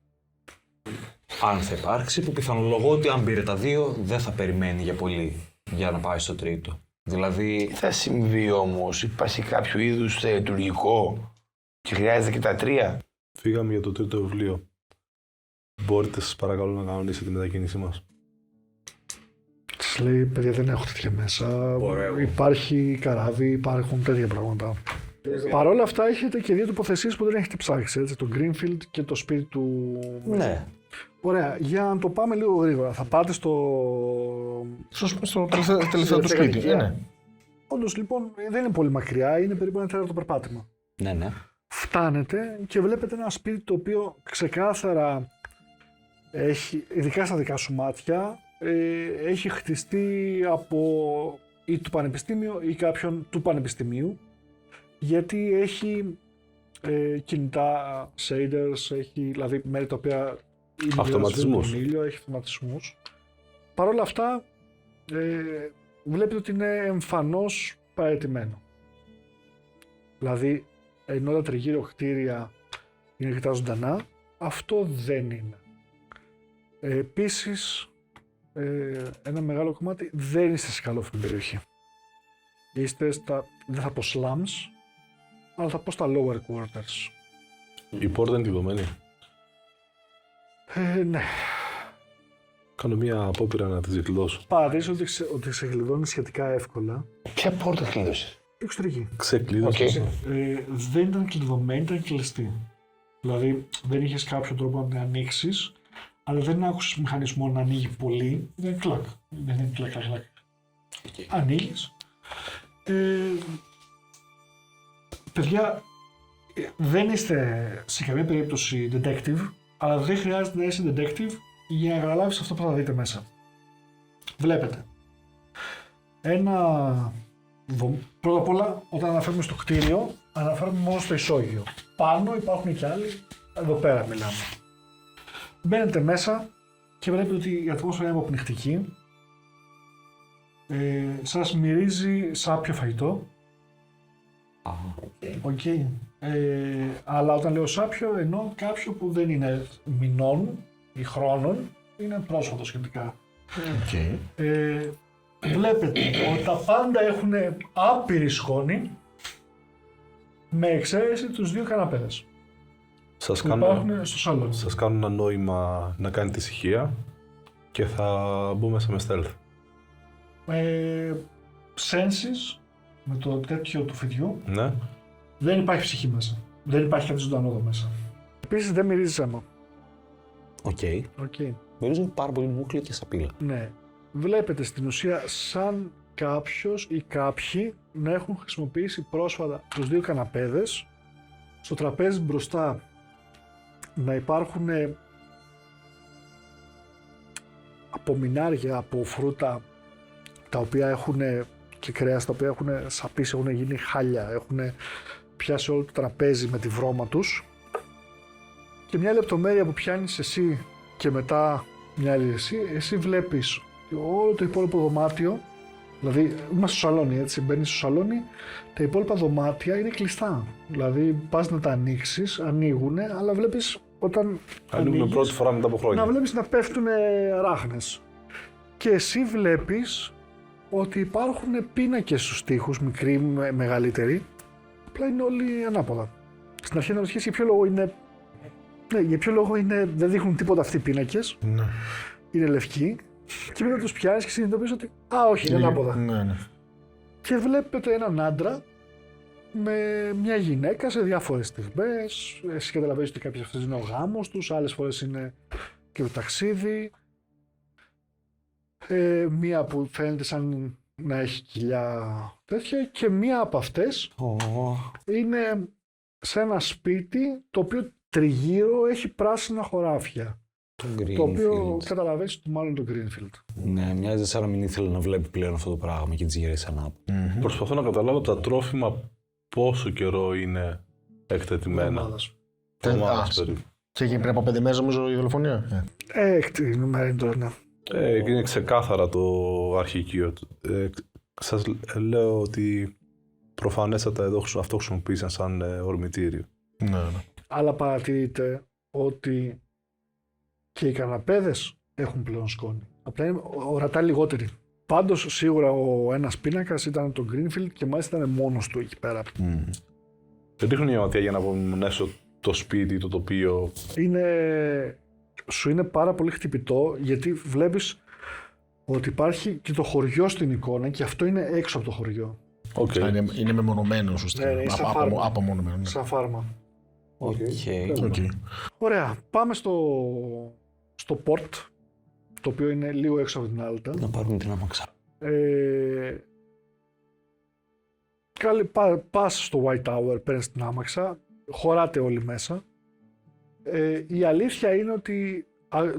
S5: Αν θα υπάρξει, που πιθανολογώ ότι αν πήρε τα δύο, δεν θα περιμένει για πολύ για να πάει στο τρίτο. Δηλαδή,
S4: Τι θα συμβεί όμως, υπάρχει κάποιο είδους τελετουργικό και χρειάζεται και τα τρία.
S3: Φύγαμε για το τρίτο βιβλίο. Μπορείτε σας παρακαλώ να κανονίσετε τη μετακίνησή μας.
S1: Της λέει, παιδιά δεν έχω τέτοια μέσα.
S5: Ωραίο.
S1: Υπάρχει καράβι, υπάρχουν τέτοια πράγματα. Παρ' όλα αυτά έχετε και δύο τοποθεσίες που δεν έχετε ψάξει, έτσι, το Greenfield και το σπίτι του...
S5: ναι.
S1: Ωραία, για να το πάμε λίγο γρήγορα. Θα πάτε στο
S2: Στο τελευταίο του σπίτι. Ναι.
S1: Όντως λοιπόν δεν είναι πολύ μακριά, είναι περίπου ένα τέταρτο περπάτημα.
S5: Ναι, ναι.
S1: Φτάνετε και βλέπετε ένα σπίτι το οποίο ξεκάθαρα έχει, ειδικά στα δικά σου μάτια, έχει χτιστεί από ή το πανεπιστήμιο ή κάποιον του πανεπιστημίου, γιατί έχει κινητά shaders, έχει δηλαδή μέρη τα οποία είναι
S3: Αυτοματισμούς.
S1: στον ήλιο, έχει αυτοματισμούς. Παρ' όλα αυτά βλέπετε ότι είναι εμφανώς παραιτημένο. Δηλαδή, ενώ τα τριγύρω κτίρια είναι αρκετά ζωντανά, αυτό δεν είναι. Επίσης, ένα μεγάλο κομμάτι δεν είστε σε καλόφημη περιοχή. Είστε στα, δεν θα πω slums, αλλά θα πω στα lower quarters.
S3: Η πόρτα είναι κλειδωμένη.
S1: Ναι.
S3: Κάνω μια απόπειρα να τη ξεκλειδώσω.
S1: Παρατηρήσω ότι ξεκλειδώνει σχετικά εύκολα.
S4: Ποια πόρτα κλείδωσε?
S1: Εξωτερική.
S3: Ξεκλείδωσα.
S1: Δεν ήταν κλειδωμένη, ήταν κλειστή. Δηλαδή δεν είχε κάποιο τρόπο να την ανοίξει, αλλά δεν άκουσε μηχανισμό να ανοίγει πολύ. Δεν κλακ. Δεν είναι κλακ. Ανοίγει. Παιδιά, δεν είστε σε καμία περίπτωση detective, αλλά δεν χρειάζεται να είσαι detective για να καταλάβεις αυτό που θα δείτε μέσα. Βλέπετε. Πρώτα απ' όλα, όταν αναφέρουμε στο κτίριο, αναφέρουμε μόνο στο ισόγειο. Πάνω υπάρχουν και άλλοι, εδώ πέρα μιλάμε. Μπαίνετε μέσα και βλέπετε ότι η ατμόσφαιρα είναι αποπνιχτική. Σας μυρίζει σάπιο φαγητό. Okay. Αλλά όταν λέω σάπιο εννοώ κάποιο που δεν είναι μηνών ή χρόνων, είναι πρόσφατο σχετικά.
S2: Okay.
S1: Βλέπετε ότι τα πάντα έχουν άπειρη σκόνη, με εξαίρεση τους 2 καναπέδες που υπάρχουν στο σαλόνι.
S3: Σας κάνω ένα νόημα να κάνετε ησυχία και θα μπω μέσα με stealth.
S1: Senses, με το τέτοιο του φιδιού,
S3: Ναι.
S1: δεν υπάρχει ψυχή μέσα. Δεν υπάρχει κάτι ζωντανό εδώ μέσα. Επίσης δεν μυρίζει αίμα.
S5: Οκ.
S1: Okay.
S5: Μυρίζει πάρα πολύ μούκλια και σαπίλα.
S1: Ναι. Βλέπετε στην ουσία σαν κάποιος ή κάποιοι να έχουν χρησιμοποιήσει πρόσφατα τους 2 καναπέδες. Στο τραπέζι μπροστά να υπάρχουν απομεινάρια από φρούτα τα οποία έχουν και κρέας, τα οποία έχουν σαπίσει, έχουν γίνει χάλια, έχουν πιάσει όλο το τραπέζι με τη βρώμα τους. Και μια λεπτομέρεια που πιάνεις εσύ και μετά μια άλλη εσύ βλέπεις όλο το υπόλοιπο δωμάτιο, δηλαδή είμαστε στο σαλόνι, έτσι, μπαίνεις στο σαλόνι, τα υπόλοιπα δωμάτια είναι κλειστά. Δηλαδή πας να τα ανοίξεις, ανοίγουνε, αλλά βλέπεις όταν
S3: ανοίγουν πρώτη φορά μετά από χρόνια.
S1: Να βλέπεις να πέφτουν ράχνες. Και εσύ βλέπεις ότι υπάρχουν πίνακες στους τοίχους, μικροί, μεγαλύτεροι, απλά είναι όλοι ανάποδα. Στην αρχή να ρωτήσεις για ποιο λόγο είναι. Ναι, για ποιο λόγο είναι, δεν δείχνουν τίποτα αυτοί οι πίνακες.
S2: Ναι.
S1: Είναι λευκοί. Και μετά τους πιάσεις και συνειδητοποιείς ότι όχι, είναι ανάποδα.
S2: Ναι.
S1: Και βλέπετε έναν άντρα με μια γυναίκα σε διάφορες στιγμές. Εσύ καταλαβαίνεις ότι κάποιες αυτές είναι ο γάμος τους, άλλες φορές είναι και το ταξίδι. Μία που φαίνεται σαν να έχει κοιλιά τέτοια και μία από αυτές είναι σε ένα σπίτι το οποίο τριγύρω έχει πράσινα χωράφια. Το οποίο καταλαβαίνεις ότι μάλλον το Greenfield.
S5: Ναι, μοιάζει σαν να μην ήθελε να βλέπει πλέον αυτό το πράγμα και τις γυρίσει ανάποδα.
S3: Προσπαθώ να καταλάβω τα τρόφιμα πόσο καιρό είναι εκτεθειμένα. Εβδομάδας περίπου.
S2: Και έγινε πριν από 5 μέρες νομίζω η δολοφονία.
S1: Εκτιμημένα είναι τώρα, ναι.
S3: Είναι ξεκάθαρα το αρχικείο. Σας λέω ότι προφανέστατα εδώ αυτό χρησιμοποίησαν σαν ορμητήριο.
S2: Ναι.
S1: Αλλά παρατηρείτε ότι και οι καναπέδες έχουν πλέον σκόνη. Απλά είναι ορατά λιγότεροι. Πάντως σίγουρα ο ένας πίνακας ήταν το Greenfield και μάλιστα ήταν μόνος του εκεί πέρα.
S3: Δεν ρίχνω μια ματιά για να απομονέσω το σπίτι, το τοπίο.
S1: Σου είναι πάρα πολύ χτυπητό γιατί βλέπεις ότι υπάρχει και το χωριό στην εικόνα και αυτό είναι έξω από το χωριό.
S3: Okay.
S2: Είναι μεμονωμένο ουσιαστικά.
S1: Ναι,
S2: απομονωμένο. Ναι.
S1: Σαν φάρμα.
S2: Okay.
S1: Ωραία. Πάμε στο port, το οποίο είναι λίγο έξω από την Άλτα.
S5: Να πάρουμε την άμαξα.
S1: Πας στο White Tower, παίρνεις την άμαξα, χωράτε όλοι μέσα. Η αλήθεια είναι ότι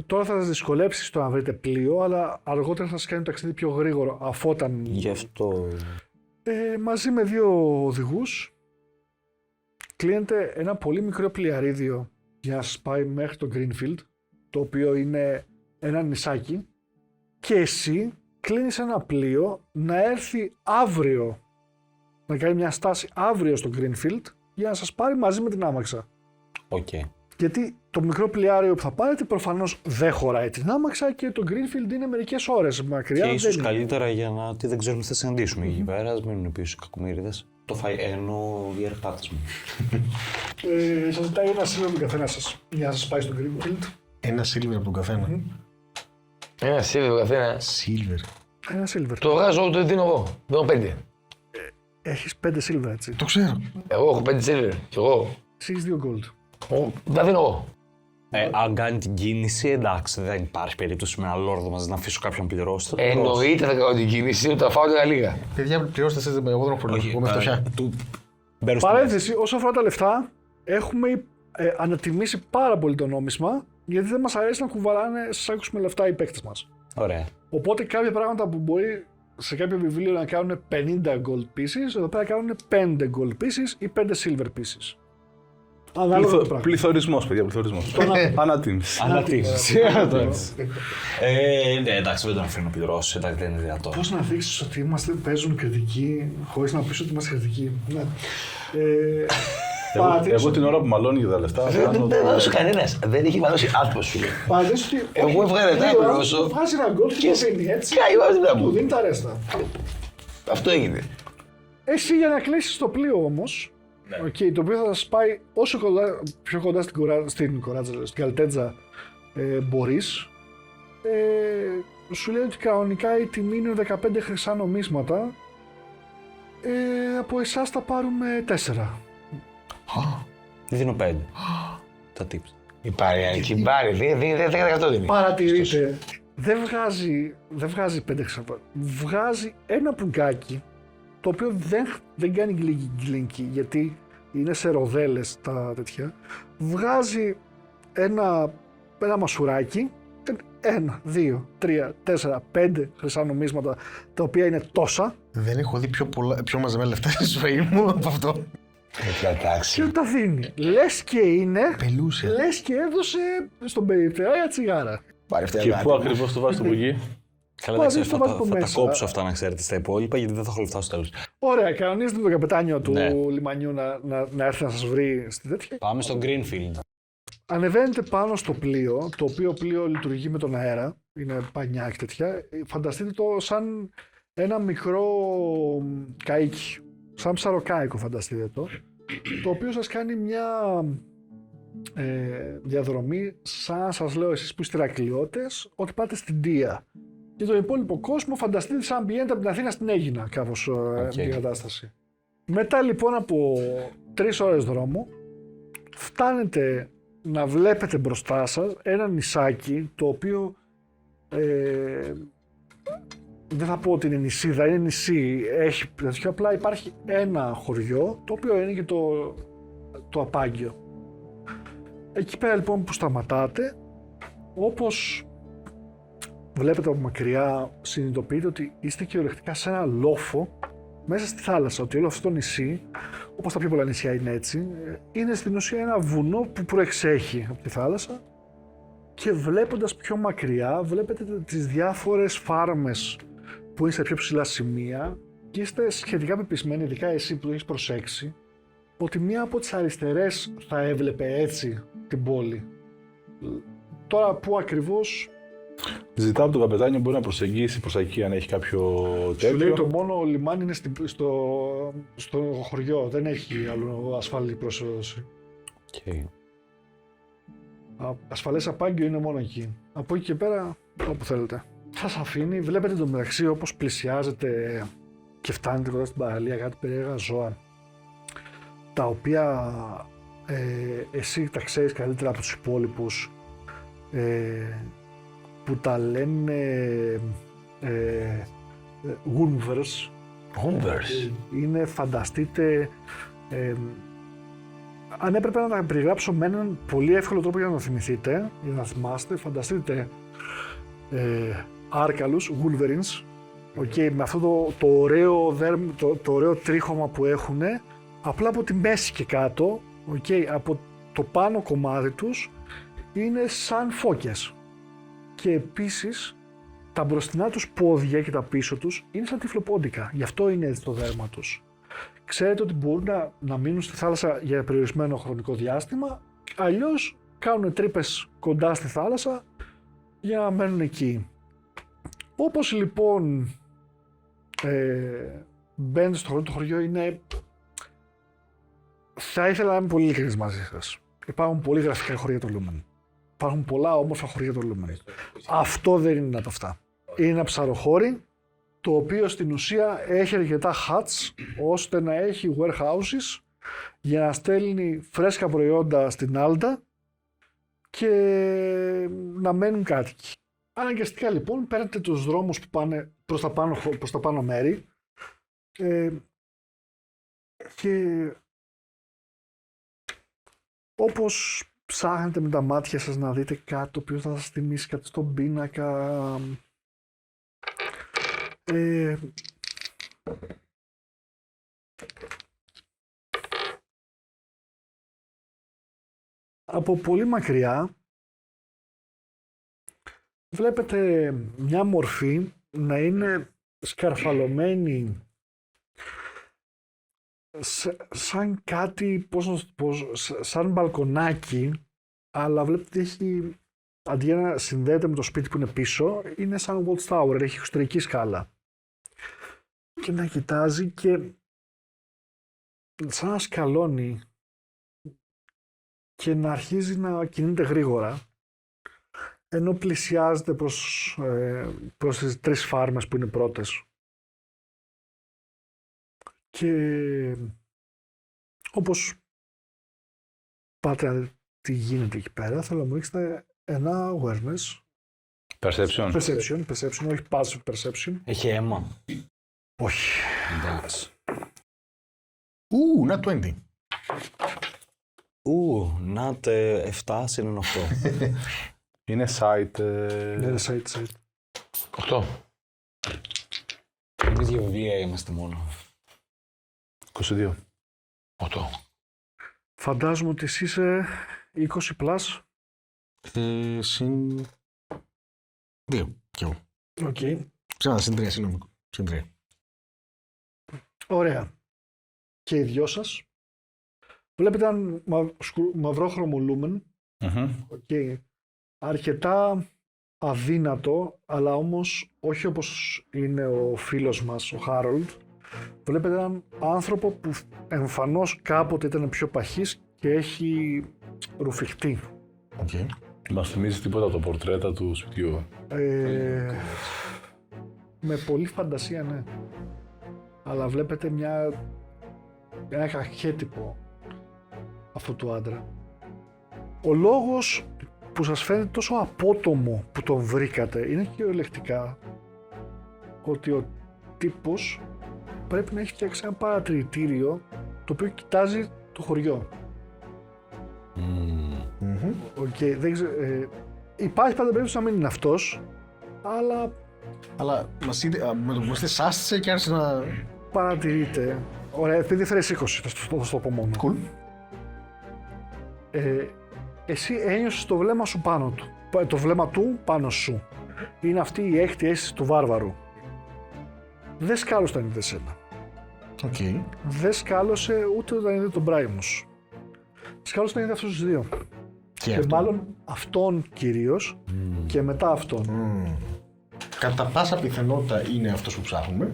S1: τώρα θα σας δυσκολέψει στο να βρείτε πλοίο, αλλά αργότερα θα σας κάνει το ταξίδι πιο γρήγορο αφόταν.
S5: Γι' αυτό.
S1: Μαζί με 2 οδηγούς κλείνετε ένα πολύ μικρό πλοιαρίδιο για να σας πάει μέχρι το Greenfield, το οποίο είναι ένα νησάκι, και εσύ κλείνεις ένα πλοίο να έρθει αύριο, να κάνει μια στάση αύριο στο Greenfield για να σας πάρει μαζί με την άμαξα.
S5: Okay.
S1: Γιατί το μικρό πλοιάριο που θα πάρετε προφανώς δεν χωράει την άμαξα και το Greenfield είναι μερικές ώρες μακριά.
S5: Και ίσως καλύτερα για να δεν ξέρουμε τι θα συναντήσουμε εκεί πέρα, ας μείνουν πίσω οι κακομοίριδες. Το φάει ενώ οι ερπάτες μου.
S1: Σας ζητάει ένα σύλλογο από τον καθένα σας για να σας πάει στο Greenfield.
S2: Ένα silver από τον καθένα.
S4: Ένα silver καθένα.
S2: Silver.
S1: Ένα silver.
S4: Το βγάζω, το δίνω εγώ. Δίνω 5.
S1: Έχεις 5 silver, έτσι.
S2: Το ξέρω.
S4: Εγώ έχω 5 silver. Κι εγώ.
S1: Εσύ έχεις 2 gold.
S4: Τα δίνω εγώ.
S5: Αν κάνει την κίνηση, εντάξει, δεν υπάρχει περίπτωση με ένα λόρδο μας να αφήσω κάποιον πληρώσει.
S4: Εννοείται θα κάνω την κίνηση, ότι θα φάω τα λίγα.
S2: Παιδιά, πληρώστε εσείς, εγώ δεν έχω πολύ. Εγώ είμαι φτωχιά.
S1: Παρένθεση, όσον αφορά τα λεφτά, έχουμε ανατιμήσει πάρα πολύ το νόμισμα, γιατί δεν μας αρέσει να κουβαλάνε σε σάκους με λεφτά οι παίκτες μας.
S5: Ωραία.
S1: Οπότε κάποια πράγματα που μπορεί σε κάποιο βιβλίο να κάνουν 50 gold pieces, εδώ πέρα κάνουν 5 gold pieces ή 5 silver pieces. Ανάλογα το πράγμα.
S3: Πληθωρισμός, παιδιά, πληθωρισμός. Ανατίμηση.
S5: Ανατίμηση. Ναι, εντάξει, δεν τον αφήνω να πληρώσει, εντάξει, δεν είναι δυνατό.
S1: Πώς να δείξεις ότι παίζουν κριτική χωρίς να πεις ότι είμαστε κριτικοί. Ναι.
S3: Εγώ την ώρα που μαλώνει για τα λεφτά.
S4: Δεν μαλώσει κανένας. Δεν έχει μαλώσει άνθρωπος.
S1: Παραδείγματος ότι.
S4: Εγώ έβγαλε λεφτά να πληρώσω.
S1: Βγάζει ένα γκολ και το δίνει έτσι.
S4: Κάει βάζει να
S1: Του
S4: μου.
S1: δίνει τα ρέστα.
S4: Αυτό έγινε.
S1: Εσύ για να κλείσεις το πλοίο όμως, το οποίο θα σας πάει όσο πιο κοντά στην Καλτέτζα μπορείς, σου λέει ότι κανονικά η τιμή είναι 15 χρυσά νομίσματα, από εσάς θα πάρουμε 4.
S5: Δίνω 5. Τα tips.
S4: Η Παριανική μπάρη δίνει 10% δίνει.
S1: Παρατηρείτε, δεν βγάζει 5 χρυσά, βγάζει ένα πουγκάκι, το οποίο δεν κάνει γκλινκι, γιατί είναι σε ροδέλες τα τέτοια. Βγάζει ένα μασουράκι, 1, 2, 3, 4, 5 χρυσά νομίσματα, τα οποία είναι τόσα.
S2: Δεν έχω δει πιο μαζεμένα λεφτά στη ζωή μου από αυτό.
S1: Και τα δίνει. Λες και είναι,
S2: Πελούσε.
S1: λες και έδωσε στον περιπτερά τσιγάρα.
S3: Και πού ακριβώς το βάζει το πουγγί?
S5: Καλά,
S1: Πάλι
S5: εντάξει,
S1: το
S5: θα
S1: βάζω από
S5: τα
S1: μέσα.
S5: κόψω αυτά να ξέρετε στα υπόλοιπα, γιατί δεν θα έχω λεφτά στο τέλος.
S1: Ωραία, κανονίζετε τον καπετάνιο του
S5: Ναι.
S1: λιμανιού να έρθει να σας βρει στη τέτοια.
S5: Πάμε στο Greenfield.
S1: Ανεβαίνετε πάνω στο πλοίο, το οποίο πλοίο λειτουργεί με τον αέρα, είναι πανιά και τέτοια. Φανταστείτε το σαν ένα μικρό καΐκι, σαν ψαροκάικο φανταστείτε το οποίο σας κάνει μια διαδρομή, σαν σας λέω εσείς που είστε Ηρακλειώτες, ότι πάτε στην Τία. Και τον υπόλοιπο κόσμο φανταστείτε σαν πηγαίνετε από την Αθήνα στην Αίγινα, κάπως την κατάσταση. Μετά λοιπόν από 3 ώρες δρόμου, φτάνετε να βλέπετε μπροστά σας ένα νησάκι, το οποίο δεν θα πω ότι είναι νησίδα, είναι νησί, έχει τέτοιο, απλά υπάρχει ένα χωριό, το οποίο είναι και το απάγγιο. Εκεί πέρα λοιπόν που σταματάτε, όπως βλέπετε από μακριά, συνειδητοποιείτε ότι είστε κυριολεκτικά σε ένα λόφο μέσα στη θάλασσα, ότι όλο αυτό το νησί, όπως τα πιο πολλά νησιά είναι έτσι, είναι στην ουσία ένα βουνό που προεξέχει από τη θάλασσα και βλέποντας πιο μακριά βλέπετε τις διάφορες φάρμες που είναι σε πιο ψηλά σημεία και είστε σχετικά πεπισμένοι, ειδικά εσύ που το έχεις προσέξει, ότι μία από τις αριστερές θα έβλεπε έτσι την πόλη. Τώρα που ακριβώς...
S3: Ζητάω από τον καπετάνιο μπορεί να προσεγγίσει προς εκεί αν έχει κάποιο
S1: Σου λέει το
S3: τέτοιο.
S1: μόνο λιμάνι είναι στο χωριό, δεν έχει άλλο ασφαλή πρόσβαση.
S5: Okay.
S1: Ασφαλές απάγγιο είναι μόνο εκεί. Από εκεί και πέρα, όπου θέλετε. Σας αφήνει, βλέπετε το μεταξύ όπως πλησιάζετε και φτάνετε κοντά στην παραλία κάτι περίεργα ζώα, τα οποία εσύ τα ξέρεις καλύτερα από τους υπόλοιπους, που τα λένε Wombers. Είναι, φανταστείτε, αν έπρεπε να τα περιγράψω με έναν πολύ εύκολο τρόπο για να το θυμηθείτε, για να θυμάστε, φανταστείτε άρκαλους, Wolverines, με αυτό το ωραίο τρίχωμα που έχουν, απλά από τη μέση και κάτω, από το πάνω κομμάτι τους, είναι σαν φώκες. Και επίσης τα μπροστινά τους πόδια και τα πίσω τους είναι σαν τυφλοπόντικα, γι' αυτό είναι έτσι το δέρμα τους. Ξέρετε ότι μπορούν να μείνουν στη θάλασσα για περιορισμένο χρονικό διάστημα, αλλιώς κάνουν τρύπες κοντά στη θάλασσα για να μένουν εκεί. Όπως λοιπόν μπαίνετε στο χωριό, το χωριό είναι... Θα ήθελα να είμαι πολύ ειλικρινής μαζί σας. Υπάρχουν πολύ γραφικά χωριά των Λούμεν. Υπάρχουν πολλά όμορφα χωριά του Λούμεν. Αυτό δεν είναι από αυτά. Είναι ένα ψαροχώρι το οποίο στην ουσία έχει αρκετά huts ώστε να έχει warehouses για να στέλνει φρέσκα προϊόντα στην Άλτα και να μένουν κάτοικοι. Αναγκαστικά λοιπόν παίρνετε τους δρόμους που πάνε προς τα πάνω μέρη και όπως ψάχνετε με τα μάτια σας να δείτε κάτι το οποίο θα σας θυμίσει κάτι στον πίνακα, από πολύ μακριά βλέπετε μια μορφή να είναι σκαρφαλωμένη σαν κάτι, σαν μπαλκονάκι, αλλά βλέπετε ότι έχει, αντί για να συνδέεται με το σπίτι που είναι πίσω, είναι σαν watchtower, έχει εξωτερική σκάλα. Και να κοιτάζει και σαν να σκαλώνει και να αρχίζει να κινείται γρήγορα, ενώ πλησιάζεται προς τις 3 φάρμες που είναι πρώτες. Και όπως πάτε να δείτε τι γίνεται εκεί πέρα, θέλω να μου ρίξετε ένα awareness.
S3: Perception.
S1: Perception, όχι passive perception.
S5: Έχει αίμα.
S1: Όχι.
S5: Εντάξει.
S2: Not 20.
S5: Να 7 συν 8.
S3: Είναι site.
S1: Είναι site.
S4: 8.
S5: Εμείς για βιβλία είμαστε μόνο.
S3: 22.
S4: 8.
S1: Φαντάζομαι ότι εσύ είσαι 20 plus.
S2: Συν 2 κι εγώ.
S1: Οκ.
S2: Ξανά, συν 3, συγγνώμη. Συν 3.
S1: Ωραία. Και οι δυο σας βλέπετε ένα μαυρόχρωμο λούμεν. Okay. Αρκετά αδύνατο, αλλά όμως όχι όπως είναι ο φίλος μας, ο Χάρολντ. Βλέπετε έναν άνθρωπο που εμφανώς κάποτε ήταν πιο παχής και έχει ρουφιχτεί.
S2: Okay.
S3: Μας θυμίζει τίποτα το πορτρέτα του σπιτιού.
S1: Με πολλή φαντασία, ναι. Αλλά βλέπετε ένα αρχέτυπο αυτού του άντρα. Ο λόγος που σας φαίνεται τόσο απότομο που τον βρήκατε είναι κυριολεκτικά ότι ο τύπος πρέπει να έχει φτιάξει ένα παρατηρητήριο το οποίο κοιτάζει το χωριό. Okay, δεν ξέρω, υπάρχει πάντα περίπτωση να μην είναι αυτός, αλλά
S2: με το που είστε σάστησε και άρχισε να...
S1: παρατηρείτε. Ωραία, επειδή φέρεις 20, θα σου το πω μόνο.
S2: Cool.
S1: Εσύ ένιωσες το βλέμμα σου πάνω του. Το βλέμμα του πάνω σου. Είναι αυτή η έκτη αίσθηση του βάρβαρου. Δεν σκάλωσε όταν είδε εσένα.
S2: Okay.
S1: Δεν σκάλωσε ούτε όταν είδε τον Πράιμους. Σκάλωσε όταν είδε αυτούς τους δύο. Και μάλλον αυτόν κυρίως και μετά αυτόν.
S2: Κατά πάσα πιθανότητα είναι αυτός που ψάχνουμε.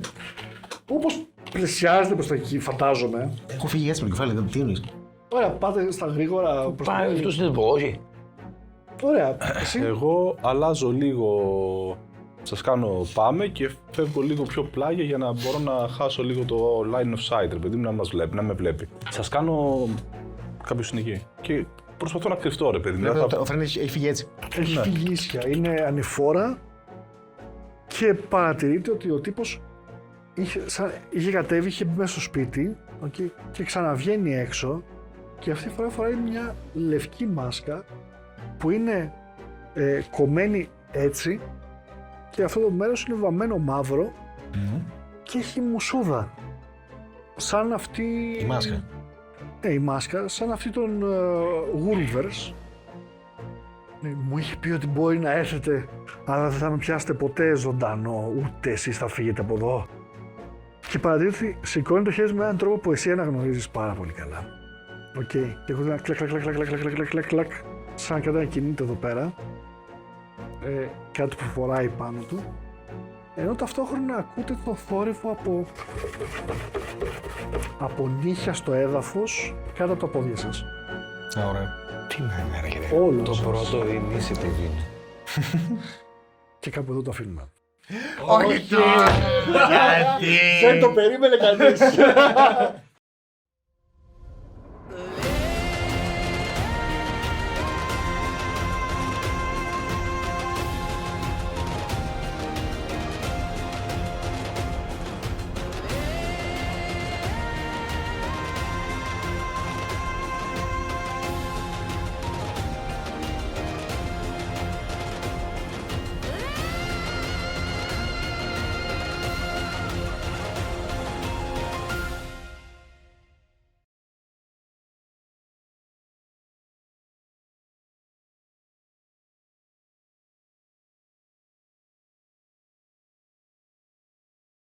S1: Όπως πλησιάζεται προς τα εκεί, φαντάζομαι.
S2: Έχω φύγει έτσι με το κεφάλι, τι εννοείς?
S1: Ωραία, πάτε στα γρήγορα.
S4: Πάει αυτός είναι το όχι.
S1: Ωραία, εσύ.
S3: Εγώ αλλάζω λίγο. Σας κάνω πάμε και φεύγω λίγο πιο πλάγια για να μπορώ να χάσω λίγο το line of sight, ρε παιδί μου, να μας βλέπει, να με βλέπει. Σας κάνω κάποιος είναι εκεί. Και προσπαθώ να κρυφτώ, ρε παιδί μου.
S2: Ο Φρέν έχει φύγει έτσι.
S1: Έχει φύγει ίσια, είναι ανηφόρα και παρατηρείτε ότι ο τύπος είχε κατέβει, είχε μπει μέσα στο σπίτι και ξαναβγαίνει έξω και αυτή τη φορά φοράει μια λευκή μάσκα που είναι κομμένη έτσι και αυτό το μέρος είναι βαμμένο μαύρο και έχει μουσούδα. Σαν αυτή...
S2: Η μάσκα.
S1: Ναι, η μάσκα, σαν αυτή των Woolvers. Μου είχε πει ότι μπορεί να έρθετε, αλλά δεν θα με πιάσετε ποτέ ζωντανό, ούτε εσείς θα φύγετε από εδώ. Και παρατηρείτε ότι σηκώνει το χέρι με έναν τρόπο που εσύ αναγνωρίζεις πάρα πολύ καλά. Οκ. Και έχω δει ένα κλακ, σαν κάτι να κινείται εδώ πέρα. Κάτι που φοράει πάνω του. Ενώ ταυτόχρονα ακούτε το θόρυβο από νύχια στο έδαφος κάτω από τα πόδια σας.
S2: Ωραία.
S4: Τι Τι να είναι, ρε κύριε.
S1: Όλο.
S5: Το πρώτο initiative είναι.
S1: Και κάπου εδώ το αφήνουμε.
S6: Όχι! Γιατί!
S1: Δεν το περίμενε κανείς.